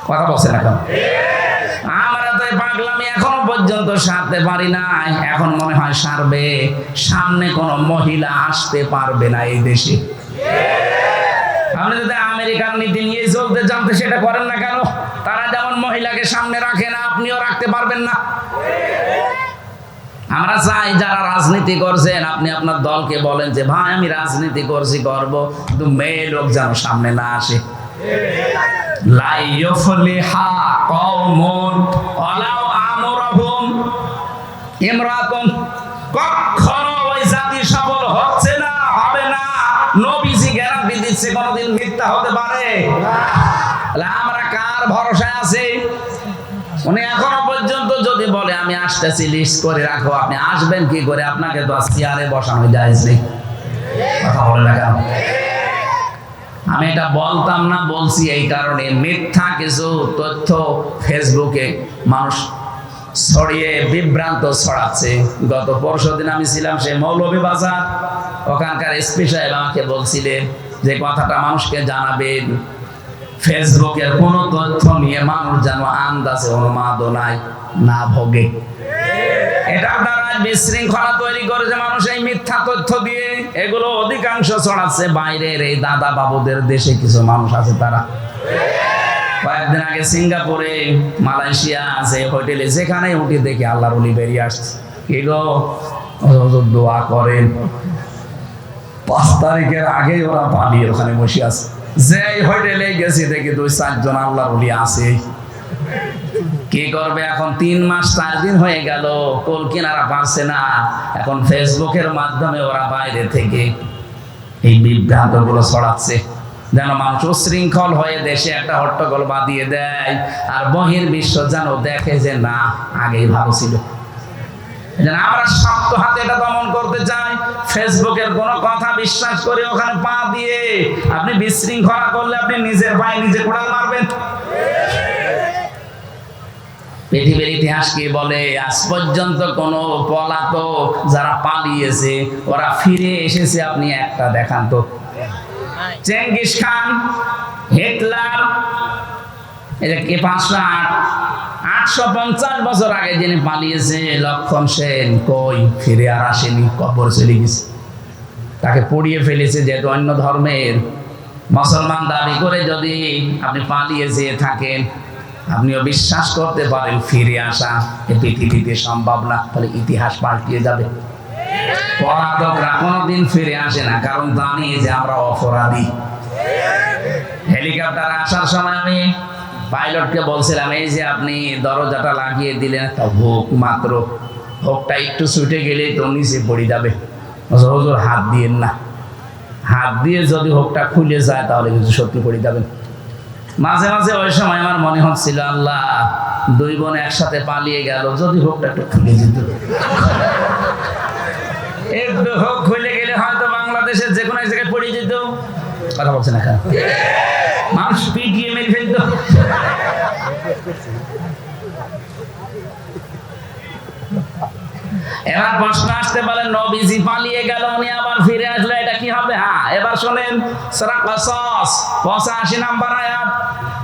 কথা বলছেন এখন? আমরা তো পাগলামি এখনো পর্যন্ত সারতে পারি না, এখন মনে হয় সারবে। সামনে কোন মহিলা আসতে পারবে না এই দেশে। আপনি যদি আমেরিকার নীতি নিয়ে চলতে চান সেটা করেন না কেন? তারা যেমন মহিলাকে সামনে রাখে না, আপনিও রাখতে পারবেন না। আমরা চাই যারা রাজনীতি করছেন আপনি আপনার দলকে বলেন যে ভাই আমি রাজনীতি করছি, করব, কিন্তু মেয়ে লোক যেন সামনে না আসে। লা ইউফলিহা কওমুন ওয়ালাউ আমরহুম ইমরাতুন, কখনো ওই জাতি সফল হচ্ছে না, হবে না। নবীজি গ্যারান্টি দিচ্ছে কোনদিন মিথ্যা হতে পারে না। আমরা কার ভরসায় আছি? উনি এখনো পর্যন্ত যদি বলে আমি আসতেছি, লিস্ট করে রাখো, আপনি আসবেন কি করে? আপনাকে তো চেয়ারে বসানো যায় নেই। কথা বলে না কেন? আমি এটা বলতাম না, বলছি এই কারণে মিথ্যা কিছু তথ্য ফেসবুকে মানুষ ছড়িয়ে বিভ্রান্ত ছড়াচ্ছে। গত পরশুদিন আমি ছিলাম সেই মৌলভীবাজার, ওখানকার এসপি সাহেব আমাকে বলছিলেন যে কথাটা মানুষকে জানাবেন, ফেসবুকের কোন তথ্য নিয়ে মানুষ যেন আন্দাজে অনুমাদনায় না ভোগে। এটা দ্বারা বিশৃঙ্খলা তৈরি করেছে মানুষ এই মিথ্যা তথ্য দিয়ে। এগুলো অধিকাংশ ছড়াচ্ছে বাইরের এই দাদা বাবুদের দেশে কিছু মানুষ আছে। তারা কয়েকদিন আগে সিঙ্গাপুরে, মালয়েশিয়া আছে হোটেলে, যেখানে উঠে দেখি আল্লাহর ওলি বেরিয়ে আসছে। কি গো, দোয়া করেন। 5 তারিখের আগে ওরা পালিয়ে ওখানে বসে আছে। যে হোটেলে গেছি দেখি 2-4 জন আল্লাহর ওলি আছে। কি করবে এখন? 3 মাস 4 দিন হয়ে গেল, কোল কিনারা পারছে না। এখন ফেসবুকের মাধ্যমে ওরা বাইরে থেকে এই বিভ্রান্ত গুলো ছড়াচ্ছে, যেন মানুষ উশৃঙ্খল হয়ে দেশে একটা হট্টগোল বাঁধিয়ে দেয়, আর বহির্বিশ্ব যেন দেখে যে না, আগেই ভালো ছিল। আমরা শক্ত হাতে এটা দমন করতে চাই। ফেসবুকের কোন কথা বিশ্বাস করে ওখানে পা দিয়ে আপনি বিশৃঙ্খলা করলে আপনি নিজের পায়ে নিজে কোড়াল মারবেন। পৃথিবীর ইতিহাস কি বলে? আজ পর্যন্ত কোন পলাতক যারা পালিয়েছে ওরা ফিরে এসেছে আপনি একটা দেখান তো। চেঙ্গিস খান, হিটলার, এটা কি 850 বছর আগে যিনি পালিয়েছে লক্ষণ সেন, কই ফিরে আর আসেনি, কবর চলে গেছে। তাকে পুড়িয়ে ফেলেছে। যেহেতু অন্য ধর্মের মুসলমান দাবি করে যদি আপনি পালিয়ে যেয়ে থাকেন, আপনিও বিশ্বাস করতে পারেন ফিরে আসা এই পৃথিবীতে সম্ভব না, তাহলে ইতিহাস পাল্টিয়ে যাবে। পলাতকরা কোনোদিন ফিরে আসে না, কারণ জানি যে আমরা অপরাধী। হেলিকপ্টার আসার সময় আমি পাইলটকে বলছিলাম, এই যে আপনি দরজাটা লাগিয়ে দিলেন, একটা হুক মাত্র, হুকটা একটু ছুটে গেলেই তো নিচে পড়ে যাবে। হুজুর হাত দিয়েন না, হাত দিয়ে যদি হুকটা খুলে যায় তাহলে কিন্তু সত্যি পড়ে যাবেন। মাঝে মাঝে ওই সময় আমার মনে হচ্ছিল, আল্লাহ 2 বোন একসাথে পালিয়ে গেল, যদি হুকটা একটু খুলে যেত। একটু হুক খুলে গেলে হয়তো বাংলাদেশের যে কোনো এক জায়গায় পড়ে যেত। কথা বলছে না, মানুষ পিটিয়ে মেরে ফেলত। এবার প্রশ্ন আসতে পারে, নবীজি পালিয়ে গেল, উনি আবার ফিরে আসলো, এটা কি হবে? হ্যাঁ, এবার শোনেন সূরা কসস 85 নম্বর আয়াত।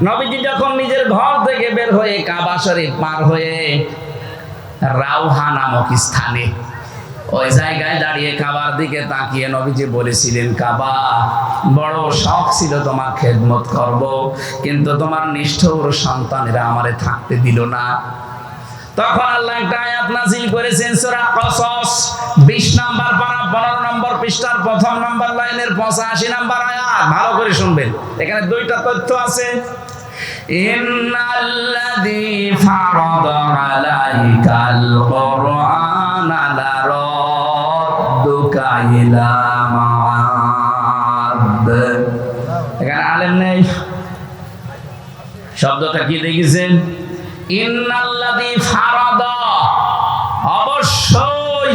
নবীজি যখন নিজের ঘর থেকে বের হয়ে কাবা শরীফ পার হয়ে রাউহা নামক স্থানে ওই জায়গায় দাঁড়িয়ে কাবার দিকে তাকিয়ে নবীজি বলেছিলেন, কাবা, বড় শখ ছিল তোমার খেদমত করব, কিন্তু তোমার নিষ্ঠুর সন্তানেরা আমারে থাকতে দিল না। তখন আল্লাহ একটা আয়াত নাযিল করেছেন, সূরা কসস 20 নম্বর পারা 15 নম্বর পৃষ্ঠার 1ম নম্বর লাইনের 85 নম্বর আয়াত। ভালো করে শুনবেন, এখানে 2টা তথ্য আছে। ইন্নাল্লাযী ফারাদা আলাইকাল কুরআনা লারাদ্দুকা ইলা মাআদ। এখানে আলেম নেই, শব্দটা কি দেখেছেন? ইন্নাল্লাযী ফারাদা, অবশ্যই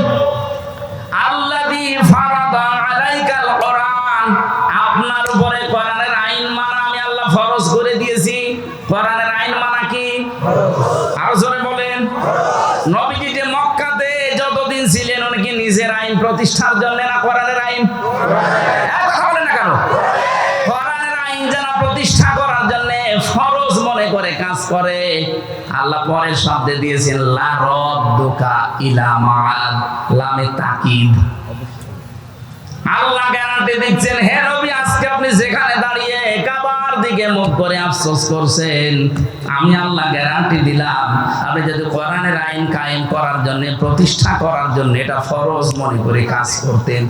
আল্লাহ আইন প্রতিষ্ঠার জন্য না কোরআনের আইন? কথা বলেন না কেন? কোরআনের আইন যারা প্রতিষ্ঠা করার জন্য ফরজ মনে করে কাজ করে, আল্লাহ পরের শব্দে দিয়েছেন লা রাদ্দুকা ইলা মাআদ, লামে তাকিদ। আল্লাহ গ্যারান্টি দিচ্ছেন, হে নবী, আজকে আপনি যেখানে দাঁড়িয়ে কাবার দিকে মুখ করে আফসোস করছেন, আমি আল্লাহ গ্যারান্টি দিলাম আপনি যদি কোরআনের আইন কায়েম করার জন্য, প্রতিষ্ঠা করার জন্য এটা ফরজ মনে করে কাজ করতেন।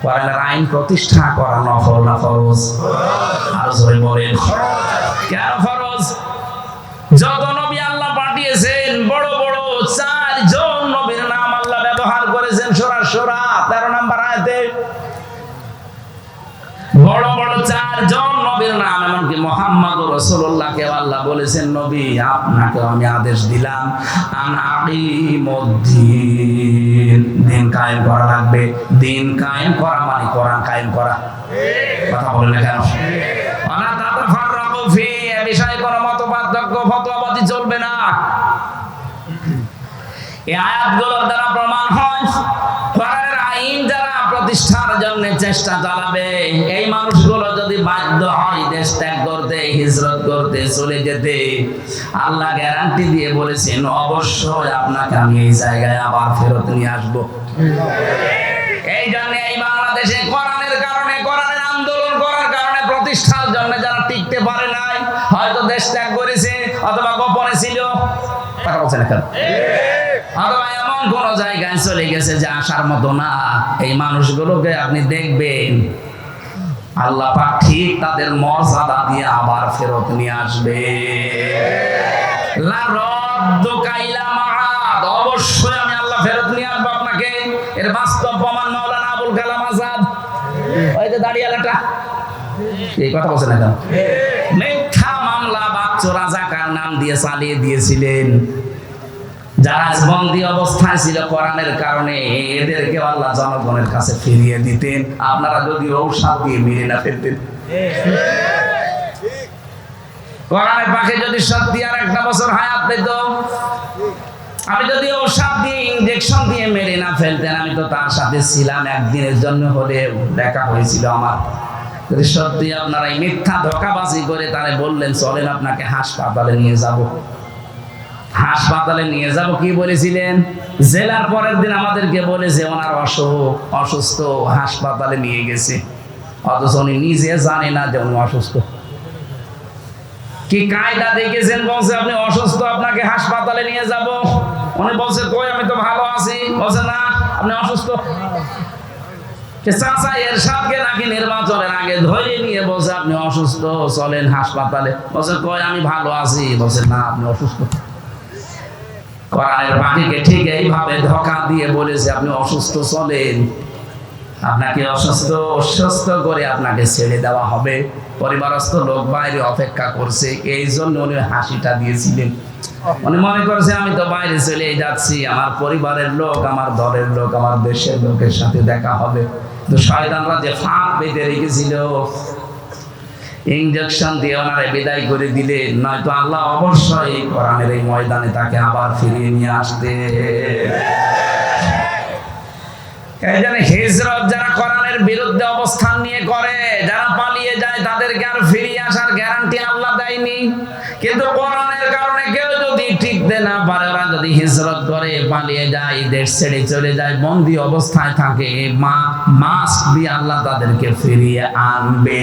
কোরআনের আইন প্রতিষ্ঠা করা নফল না ফরজ? আর জোরে বলেন কেন ফরজ? যত নবী আল্লাহ পাঠিয়েছেন, বড় বড় 4 জন নবীর নাম আল্লাহ ব্যবহার করেছেন সূরা শূরা 13 নম্বর আয়াতে। বড় বড় 4 জন নবীর নাম, এমনকি মুহাম্মদুর রাসূলুল্লাহকে আল্লাহ বলেছেন, নবী আপনাকে আমি আদেশ দিলাম আন আকিমুদ্দিন, দিন কায়েম করা লাগবে। দিন কায়েম করা মানে কোরআন কায়েম করা। কথা বলেন না কেন? ওয়ালা তাতাফাররাকু ফি, এ বিষয়ে কোনো মতপার্থক্য ফতোয়াবাজি চলবে না। এই আয়াতগুলোর দ্বারা প্রমাণ হয় কোরআনের আইন যারা প্রতিষ্ঠার জন্য চেষ্টা চালাবে, এই মানুষগুলো যদি বাধ্য হয় দেশ ত্যাগ করতে, হিজরত করতে, চলে যেতে, আল্লাহ গ্যারান্টি দিয়ে বলেছেন অবশ্যই আপনাকে আমি এই জায়গায় আবার ফেরত নিয়ে আসবো। এই জন্য এই বাংলাদেশে কোরআনের কারণে, কোরআনের আন্দোলন করার কারণে, প্রতিষ্ঠার জন্য যারা টিকতে পারে নাই, হয়তো দেশ ত্যাগ করেছে অথবা গোপনে ছিল, কথা বলছেন কেন? অথবা এমন কোন জায়গায় চলে গেছে যে আসার মতো না, এই মানুষগুলোকে আপনি দেখবেন আল্লাহ পাক ঠিক তাদের মর্যাদা দিয়ে আবার ফেরত নিয়ে আসবে। লা রাদ্দুকা ইলা মাআদ, অবশ্যই আমি আল্লাহ ফেরত নিয়ে আসবো আপনাকে। এর বাস্তব প্রমাণ মাওলানা আবুল কালাম আজাদ, ওই যে দাঁড়িয়ালাটা, এই কথা বলছেন না কেন? মিথ্যা মামলা বাচ্চু রাজাকার নাম দিয়ে চালিয়ে দিয়েছিলেন। যারা বন্দী অবস্থায় ছিল কোরআনের কারণে, এদেরকে আল্লাহ জনগণের কাছে ফিরিয়ে দিতেন, আপনারা যদি ঔষধ দিয়ে মেরে না ফেলতেন। কোরআনের পাখি যদি সত্যি আর একটা বছর হায়াত পেত, আমি যদি ঔষধ দিয়ে, ইনজেকশন দিয়ে মেরে না ফেলতেন, আমি তো তার সাথে ছিলাম, একদিনের জন্য হলে দেখা হয়েছিল আমার। যদি সত্যি আপনারা এই মিথ্যা ধোঁকাবাজি করে তারে বললেন চলেন আপনাকে হাসপাতালে নিয়ে যাব, হাসপাতালে নিয়ে যাব কি বলেছিলেন? জেলার পরের দিন আমাদেরকে বলেছে ওনার অসুস্থ, হাসপাতালে নিয়ে গেছে, অথচ উনি নিজে জানে না যে উনি অসুস্থ। কি কায়দা দেখেছেন? বলছে আপনি অসুস্থ, আপনাকে হাসপাতালে নিয়ে যাব। উনি বলছে কই আমি তো ভালো আছি, বলছে না আপনি অসুস্থ। চাচা এরশাদকে নাকি নির্বাচনের আগে ধরে নিয়ে বলছে আপনি অসুস্থ, চলেন হাসপাতালে, বলছে কই আমি ভালো আছি, বলছে না আপনি অসুস্থ। কোরআনের পাখিকে ঠিক এইভাবে ধোঁকা দিয়ে বলেছে আপনি অসুস্থ, চলেন, আপনাকে অসুস্থ করে আপনাকে ছেড়ে দেওয়া হবে। পরিবারস্থ লোক বাইরে অপেক্ষা করছে, এই জন্য উনি হাসিটা দিয়েছিলেন। উনি মনে করছে আমি তো বাইরে চলে যাচ্ছি, আমার পরিবারের লোক, আমার দলের লোক, আমার দেশের লোকের সাথে দেখা হবে। তো শয়তানরা যে ফাঁক বেঁধে রেখেছিল, ইনজেকশন দিয়ে ওনারে বিদায় করে দিলে, নয়তো আল্লাহ অবশ্যই কোরআনের এই ময়দানে তাকে আবার ফিরিয়ে নিয়ে আসতে। এই জন্য হিজরত যারা কোরআনের বিরুদ্ধে অবস্থান নিয়ে করে, যারা পালিয়ে যায়, তাদেরকে আর ফিরিয়ে আসার গ্যারান্টি আল্লাহ দেয়নি। কিন্তু কোরআনের কারণে কেউ যদি টিকতে না পারে, ওরা যদি হিজরত করে, পালিয়ে যায়, দেশ ছেড়ে চলে যায়, বন্দী অবস্থায় থাকে, মাস্ট বি আল্লাহ তাদেরকে ফিরিয়ে আনবে।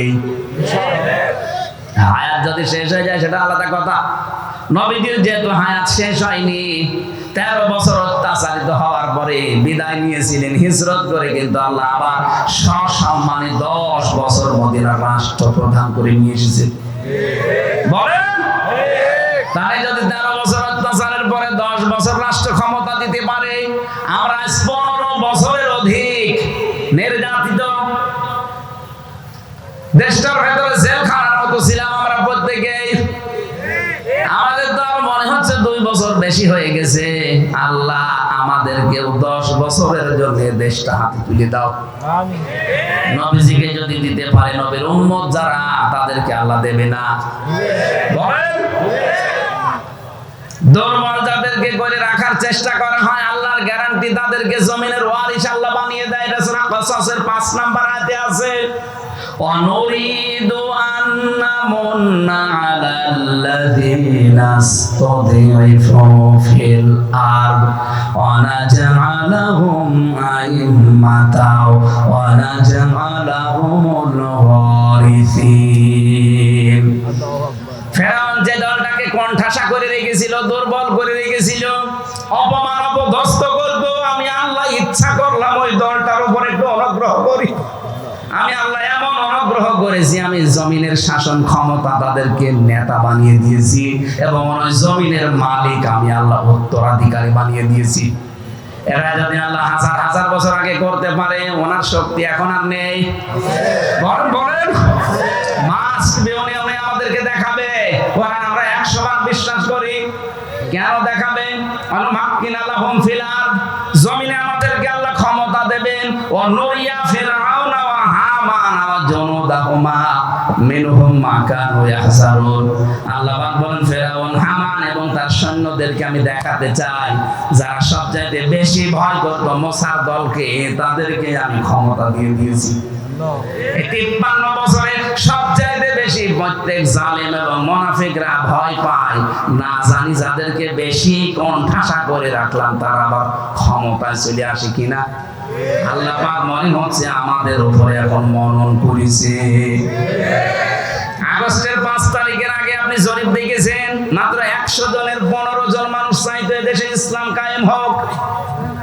হায়াত যদি শেষ হয়ে যায় সেটা আলাদা কথা। নবীজির যেহেতু হায়াত শেষ হয়নি, 13 বছর অত্যাচারিত হওয়ার পরে বিদায় নিয়েছিলেন হিজরত করে, কিন্তু আল্লাহ আবার সসম্মানে 10 বছর মদিনার রাষ্ট্রপ্রধান করে নিয়ে এসেছেন। বলেন তাই যদি 13 বছর অত্যাচারের পরে 10 বছর রাষ্ট্র ক্ষমতা দিতে পারে, আমরা 15 বছরের অধিক নির্যাতিত, দেশটার ভেতরে জেলখানার মতো ছিলাম আমরা প্রত্যেকেই। আমাদের তো মনে হচ্ছে 2 বছর বেশি হয়ে গেছে। আল্লাহ আমাদেরকেও 10 বছরের জন্য দেশটা হাতে তুলে দাও। নবীজিকে যদি দিতে পারে, নবীর উম্মত যারা, তাদেরকে আল্লাহ দেবে না? বলেন দুর্বল যাদেরকে করে রাখার চেষ্টা করা হয়, আল্লাহর গ্যারান্টি তাদেরকে জমিনের ওয়ারিস আল্লাহ বানিয়ে দেয়। এটা সূরা কসসের 5 নম্বর আয়াতে আছে, ওয়ানুরিদু আন্নামুন্না আলাল্লাযীনা ইসতুযিফু ফিল আরদ ওয়া নাজআলাহুম আইম্মাতাও ওয়া নাজআলাহুমুল ওয়ারিসিন। ফেরাউন যে দলটাকে কোণঠাসা করে রেখেছিল, দুর্বল করে রেখেছিল, অপমান অপদস্থ করতো, আমি আল্লাহ ইচ্ছা করলাম ওই দলটার উপর একটু অনুগ্রহ করি। আমি আল্লাহ এমন অনুগ্রহ করেছি, আমি জমিনের শাসন ক্ষমতা তাদেরকে নেতা বানিয়ে দিয়েছি এবং ওই জমিনের মালিক আমি আল্লাহ উত্তরাধিকারী বানিয়ে দিয়েছি। এরা যদি আল্লাহ হাজার হাজার বছর আগে করতে পারে, ওনার শক্তি এখন আর নেই। বলেন মাস্ক বিউনিয়নে আমাদেরকে দেখাবে, ওরা আমরা 100 বার বিশ্বাস করি। কেন দেখাবে? অনুমাক্কিনালাহুম ফিল আরদ, জমিনে আমাদেরকে আল্লাহ ক্ষমতা দেবেন। ও নুরিয়া ফিরআউনা ওয়া হামান ওয়া জুনুদাহুমা মিনহুম মা কানু ইয়াহজারুন। আল্লাহ পাক বলেন ফিরআউন, হামান এবং তার সৈন্যদেরকে আমি দেখাতে চাই, যারা সবচাইতে বেশি ভয় করত মুসার দলকে, তাদেরকে আমি ক্ষমতা দিয়ে দিয়েছি। 53 বছরে সবচাইতে বেশি প্রত্যেক জালেম এবং মুনাফিকরা ভয় পায়, না জানি যাদেরকে বেশি কোণঠাসা করে রাখলাম তারা আবার ক্ষমতায় চলে আসে কিনা। আল্লাহ পাক মনে হচ্ছে আমাদের উপরে এখন মনন করেছে। আগস্টের 5 তারিখের আগে আপনি জরিপ দেখেছেন, মাত্র 100 জনের 15 জন মানুষ চাইতো দেশে ইসলাম কায়েম হোক।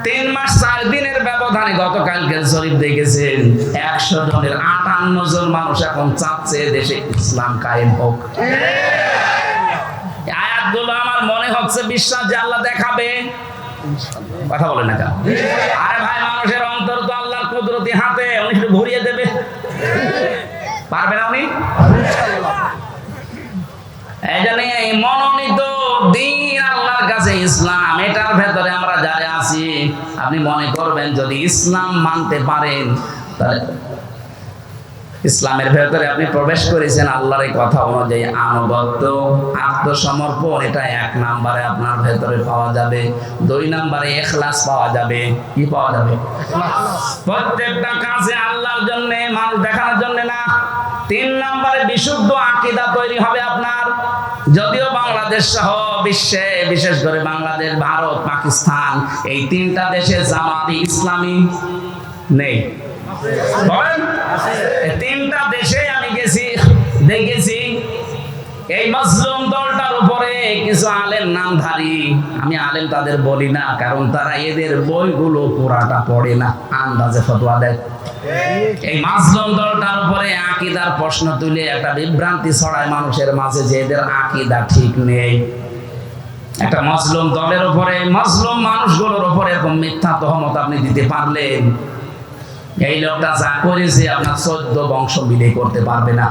3 মাস 4 দিনের ব্যবধানে গতকালকে জরিপ দেখেছেন 100 জনের 58 জন মানুষ এখন চাচ্ছে দেশে ইসলাম কায়েম হোক। আয়াতগুলো আমার মনে হচ্ছে বিশ্বাস যে আল্লাহ দেখাবে। কথা বলে না কেন? আরে ভাই, মানুষের অন্তর তো আল্লাহর কুদরতি হাতে, উনি শুধু ঘুরিয়ে দেবে। পারবে না উনি? এই জন্য এই মনোনীত দিন আল্লাহর কাছে ইসলাম, এটার ভেতরে আমরা যারা আছি, আপনি মনে করবেন যদি ইসলাম মানতে পারেন তাহলে ইসলামের ভেতরে আপনি প্রবেশ করেছেন আল্লাহর কথা অনুযায়ী। আনুগত্য, আত্মসমর্পণ, এটা 1 নম্বরে আপনার ভেতরে পাওয়া যাবে। 2 নম্বরে ইখলাস পাওয়া যাবে। কি পাওয়া যাবে? প্রত্যেকটা কাজে আল্লাহর জন্য, মানুষ দেখানোর জন্য না। 3 নম্বরে বিশুদ্ধ আকীদা তৈরি হবে আপনার। যদিও বাংলাদেশ সহ বিশ্বে, বিশেষ করে বাংলাদেশ, ভারত, পাকিস্তান, এই 3টা দেশে জামাতি ইসলামী নেই। বলেন, 3টা দেশে আমি গেছি, দেখেছি এই মাজলুম দলটার উপরে কিছু আলেম নামধারী, আমি আলেম তাদের বলি না, কারণ তারা এদের বইগুলো পুরাটা পড়ে না, আন্দাজে ফতোয়া দেয়। এই মাজলুম দলটার উপরে আকীদার প্রশ্ন তুলে একটা বিভ্রান্তি ছড়ায় মানুষের মাঝে যে এদের আকীদা ঠিক নেই। একটা মাজলুম দলের উপরে, মাজলুম মানুষগুলোর উপরে এরকম মিথ্যা তহমত আপনি দিতে পারলেন, এই লোকটা যা করেছে আপনার 14 বংশ মিলে করতে পারবে না।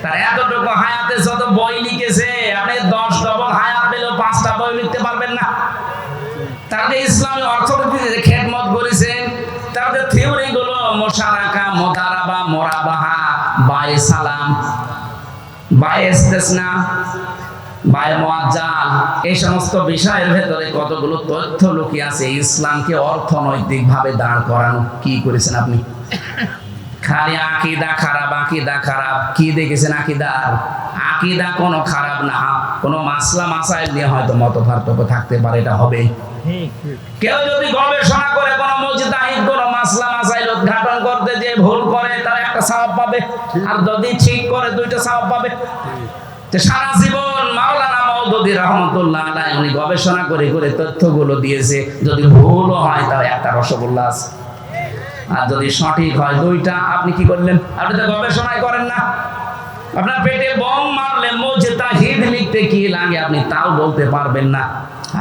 তার এতটুকু হায়াতে যত বই লিখেছে, আপনি 10 ডবল হায়াত পেলেও 5টা বই লিখতে পারবেন না। তাদের ইসলামী অর্থনীতিতে খেদমত করেছেন, তাদের থিওরি গুলো মুশারাকা, মুদারাবা, মুরাবাহা, বায়ে সালাম, বায়ে ইস্তিসনা, বায়ে মুআজ্জাল, এই সমস্ত বিষয়ের ভেতরে কতগুলো তথ্য লুকিয়ে আছে। ইসলামকে অর্থনৈতিক ভাবে দাঁড় করানো কি করেছেন আপনি? খালি আকীদা খারাপ, আকীদা খারাপ। কি দেখেছেন আকীদার? আকীদা কোনো খারাপ না, কোনো মাসলা মাসাইল নিয়ে হয়তো মতপার্থক্য থাকতে পারে, এটা হবে। কেউ যদি গবেষণা করে কোনো মুজতাহিদ কোনো মাসলা মাসাইল উদ্ঘাটন করতে যে ভুল করে, তার একটা সওয়াব পাবে, আর যদি ঠিক করে 2টা সওয়াব পাবে। সারা জীবন মাওলানা মওদুদী রাহমাতুল্লাহ আলাইহি উনি গবেষণা করে করে তথ্যগুলো দিয়েছে, যদি ভুলও হয় তার একটা রসগোল্লা আছে, আর যদি সঠিক হয় 2টা। আপনি কি করলেন? আপনি তো গবেষণাই করেন না। আপনার পেটে বোম মারলে মুজতাহিদ লিখতে কি লাগে আপনি তাও বলতে পারবেন না।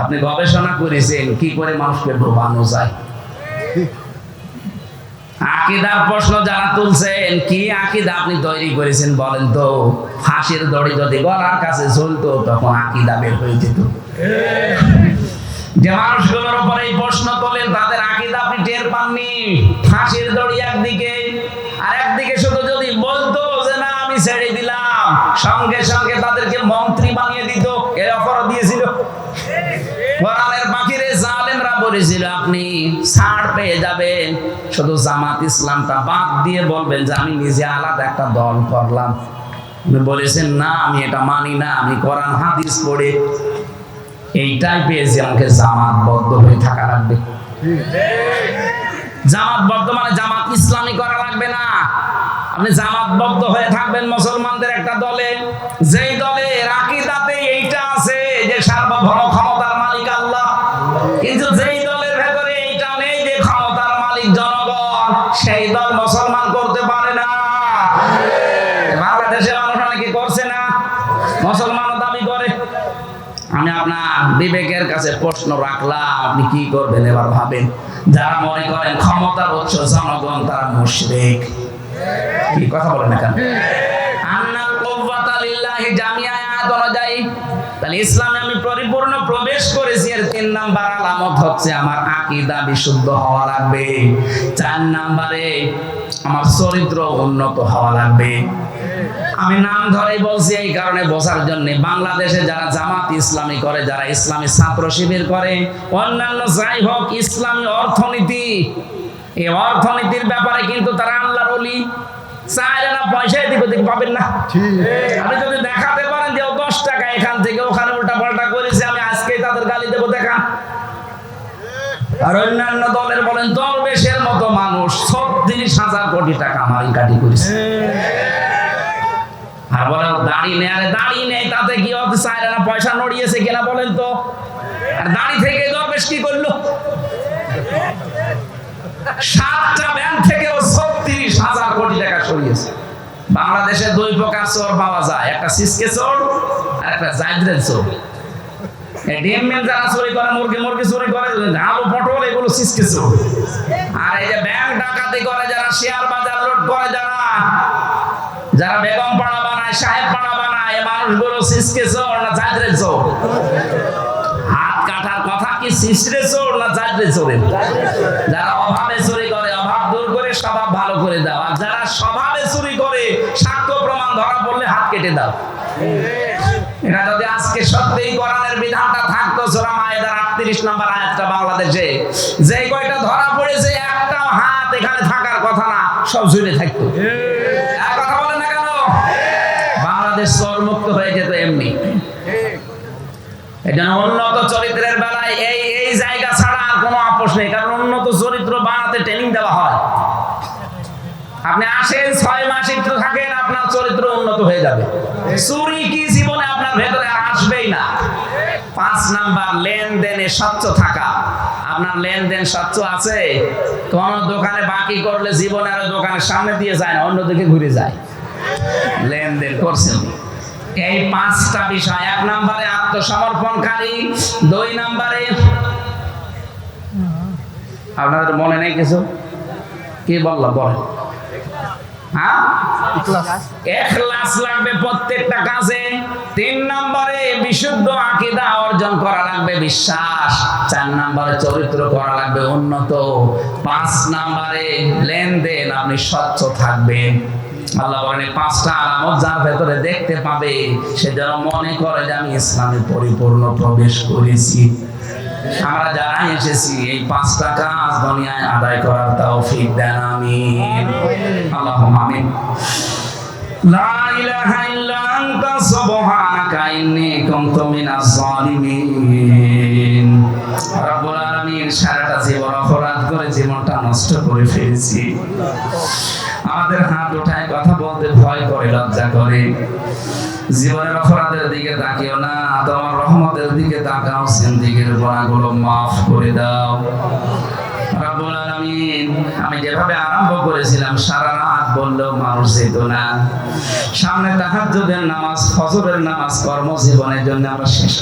আপনি গবেষণা করেছেন কি করে মানুষকে ডোবানো যায়। আকীদার প্রশ্ন যারা তুলছেন, কি আকীদা আপনি তৈরি করেছেন বলেন তো? ফাঁসির দড়ি যদি গলার কাছে ঝুলতো তখন আকীদা বের হয়ে যেত। যে মানুষগুলোর উপর এই প্রশ্ন তোলেন তাদের আকীদা আপনি টের পাননি। ফাঁসির দড়ি একদিকে, আর একদিকে শুধু যদি বলতো যে না আমি ছেড়ে দিলাম, সঙ্গে সঙ্গে তাদেরকে মন্ত্রী বানিয়ে দিত। এর অফার দিয়েছিল। করেছিল আপনি ছাড় পেয়ে যাবেন, শুধু জামাত ইসলামটা বাদ দিয়ে বলবেন যে আমি নিজে আলাদা একটা দল করলাম। বলেছেন না, আমি এটা মানি না, আমি কোরআন হাদিস পড়ে এইটাই পেয়েছি, আমাকে জামাতবদ্ধ হয়ে থাকা লাগবে। জামাতবদ্ধ মানে জামাত ইসলামী করা লাগবে না, আপনি জামাতবদ্ধ হয়ে থাকবেন মুসলমানদের একটা দলে, যেই দলে আকীদাতে এইটা আছে যে সার্বভৌম ক্ষমতার মালিক আল্লাহ, কিন্তু যেই দলের ভেতরে এইটা নেই যে ক্ষমতার মালিক জনগণ, সেই দল মুসলমান করতে পারে না। বাংলাদেশের মানুষ অনেকে করছে না, মুসলমানও দাবি করে। আমি আপনার বিবেকের কাছে প্রশ্ন রাখলাম, আপনি কি করবেন এবার ভাবেন। যারা মনে করেন ক্ষমতার উৎস জনগণ, তারা মুশরিক। কি কথা বলেন না কেন? আন্নাল কুওয়াতা লিল্লাহি জামিআ আয়াত অনুযায়ী তাহলে ইসলামে আমি পরিপূর্ণ প্রবেশ করেছি। এর 3 নাম্বার আলামত হচ্ছে আমার আকীদা বিশুদ্ধ হওয়া লাগবে। 4 নাম্বারে আমার চরিত্র উন্নত হওয়া লাগবে। আমি নাম ধরেই বলছি এই কারণে বোঝার জন্য, বাংলাদেশে যারা জামাত ইসলামী করে, যারা ইসলামী ছাত্র শিবির করে, অন্যান্য যাই হোক, ইসলামী অর্থনীতি, এই অর্থনীতির ব্যাপারে কিন্তু তারা আল্লাহর ওলি, চাইলে না পয়সা এদিক ওদিক পাবেন না। আপনি যদি দেখাতে পারেন যে 10 টাকা এখান থেকে ওখানে উল্টা পাল্টা করেছে, আমি আজকেই তাদের গালি দেবো, দেখা। আর অন্যান্য দলের বলেন দরবেশের মতো মানুষ 36,000 কোটি টাকা মারিকাটি করেছে, আর বলে দাড়ি নেই। আরে দাড়ি নেই তাতে কি হতে, চাইলে না পয়সা নড়িয়েছে কিনা বলেন তো। আর দাড়ি থেকে দরবেশ কি করলো? 7টা ব্যাংক থেকে 36,000 কোটি টাকা সরিয়েছে। বাংলাদেশে 2 প্রকার চোর পাওয়া যায়, একটা সিসকে চোর আর একটা জাইদ্রের চোর। এই ডিম মিল যারা চুরি করে, মুরগি চুরি করে, আলু পটল, এগুলো সিসকে চোর। আর এই যে ব্যাংক ডাকাতি করে যারা, শেয়ার বাজার লুট করে যারা, যারা বেগম পাড়া বানায়, সাহেব পাড়া বানায়, এই মানুষগুলো সিসকে চোর না জাইদ্রের চোর? হাত কাটার কথা কি সিসরে চোর না জাইদ্রের চোরের? যারা অভাবে চুরি করে, অভাব দূর করে স্বভাব ভালো করে দাও। আর যারা স্বভাবে চুরি করে, সাক্ষ্য প্রমাণ ধরা পড়লে হাত কেটে দাও। এটা যদি আজকে সত্যিই কোরআনের বিধানটা থাকতো, সূরা মায়েদার 38 নম্বর আয়াতটা বাংলাদেশে, যে কয়টা ধরা পড়েছে একটা হাত এখানে থাকার কথা না, সব ঝুলে থাকতো। এক কথা বলেন না কেন? বাংলাদেশ চোর মুক্ত হয়ে যেত এমনি। এই জন্য উন্নত চরিত্রের বেলায় এই জায়গা ছাড়া আর কোনো আপোষ নেই, কারণ উন্নত চরিত্র বানাতে ট্রেনিং দেওয়া হয়। আপনি আসেন 6 মাস একটু থাকেন, আপনার চরিত্র উন্নত হয়ে যাবে। চুরি কি জীবনে আপনার ভেতরে আসবেই না। 5 নাম্বার লেনদেনে স্বচ্ছ থাকা। আপনার লেনদেন স্বচ্ছ আছে? কোন দোকানে বাকি করলে জীবনে আর দোকানের সামনে দিয়ে যায় না, অন্যদিকে ঘুরে যায়। লেনদেন করছেন। এই 5টা বিষয়। 1 নম্বরে আত্মসমর্পণকারী, 2 নম্বরে আপনাদের মনে নেই কিছু? কি বললাম বলেন? হ্যাঁ, ইখলাস লাগবে প্রত্যেকটা কাজে। 3 নম্বরে বিশুদ্ধ আকীদা অর্জন করা লাগবে, বিশ্বাস। 4 নম্বরে চরিত্র করা লাগবে উন্নত। 5 নম্বরে লেনদেন আপনি স্বচ্ছ থাকবেন। আল্লাহ বলেন 5টা আলামত যার ভেতরে দেখতে পাবে, সে যেন মনে করে যে আমি ইসলামে পরিপূর্ণ প্রবেশ করেছি। আমরা যারা এসেছি এই 5টা কাজ দুনিয়ায় আদায় করার তৌফিক দেন, আমিন। আল্লাহুম্মা আমিন। লা ইলাহা ইল্লা আনতা সুবহানাকা ইন্নী কুনতু মিনাজ জালিমিন। রব্বুল আলামিন, সারাটা জীবন অপরাধ করে জীবনটা নষ্ট করে ফেলেছি। আমাদের হাত উঠায় কথা বলতে ভয় করে, লজ্জা করে। জীবনের অপরাধের দিকে তাকিও না, তোমার রহমতের দিকে তাকাও। জিন্দেগীর গুনাহগুলো মাফ করে দাও রব্বুল আলামিন। আমি যেভাবে আরম্ভ করেছিলাম, সারা রাত বললেও মানুষ যেত না। সামনে তাহাজ্জুদের নামাজ, ফজরের নামাজ, কর্মজীবনের জন্য আমরা শেষ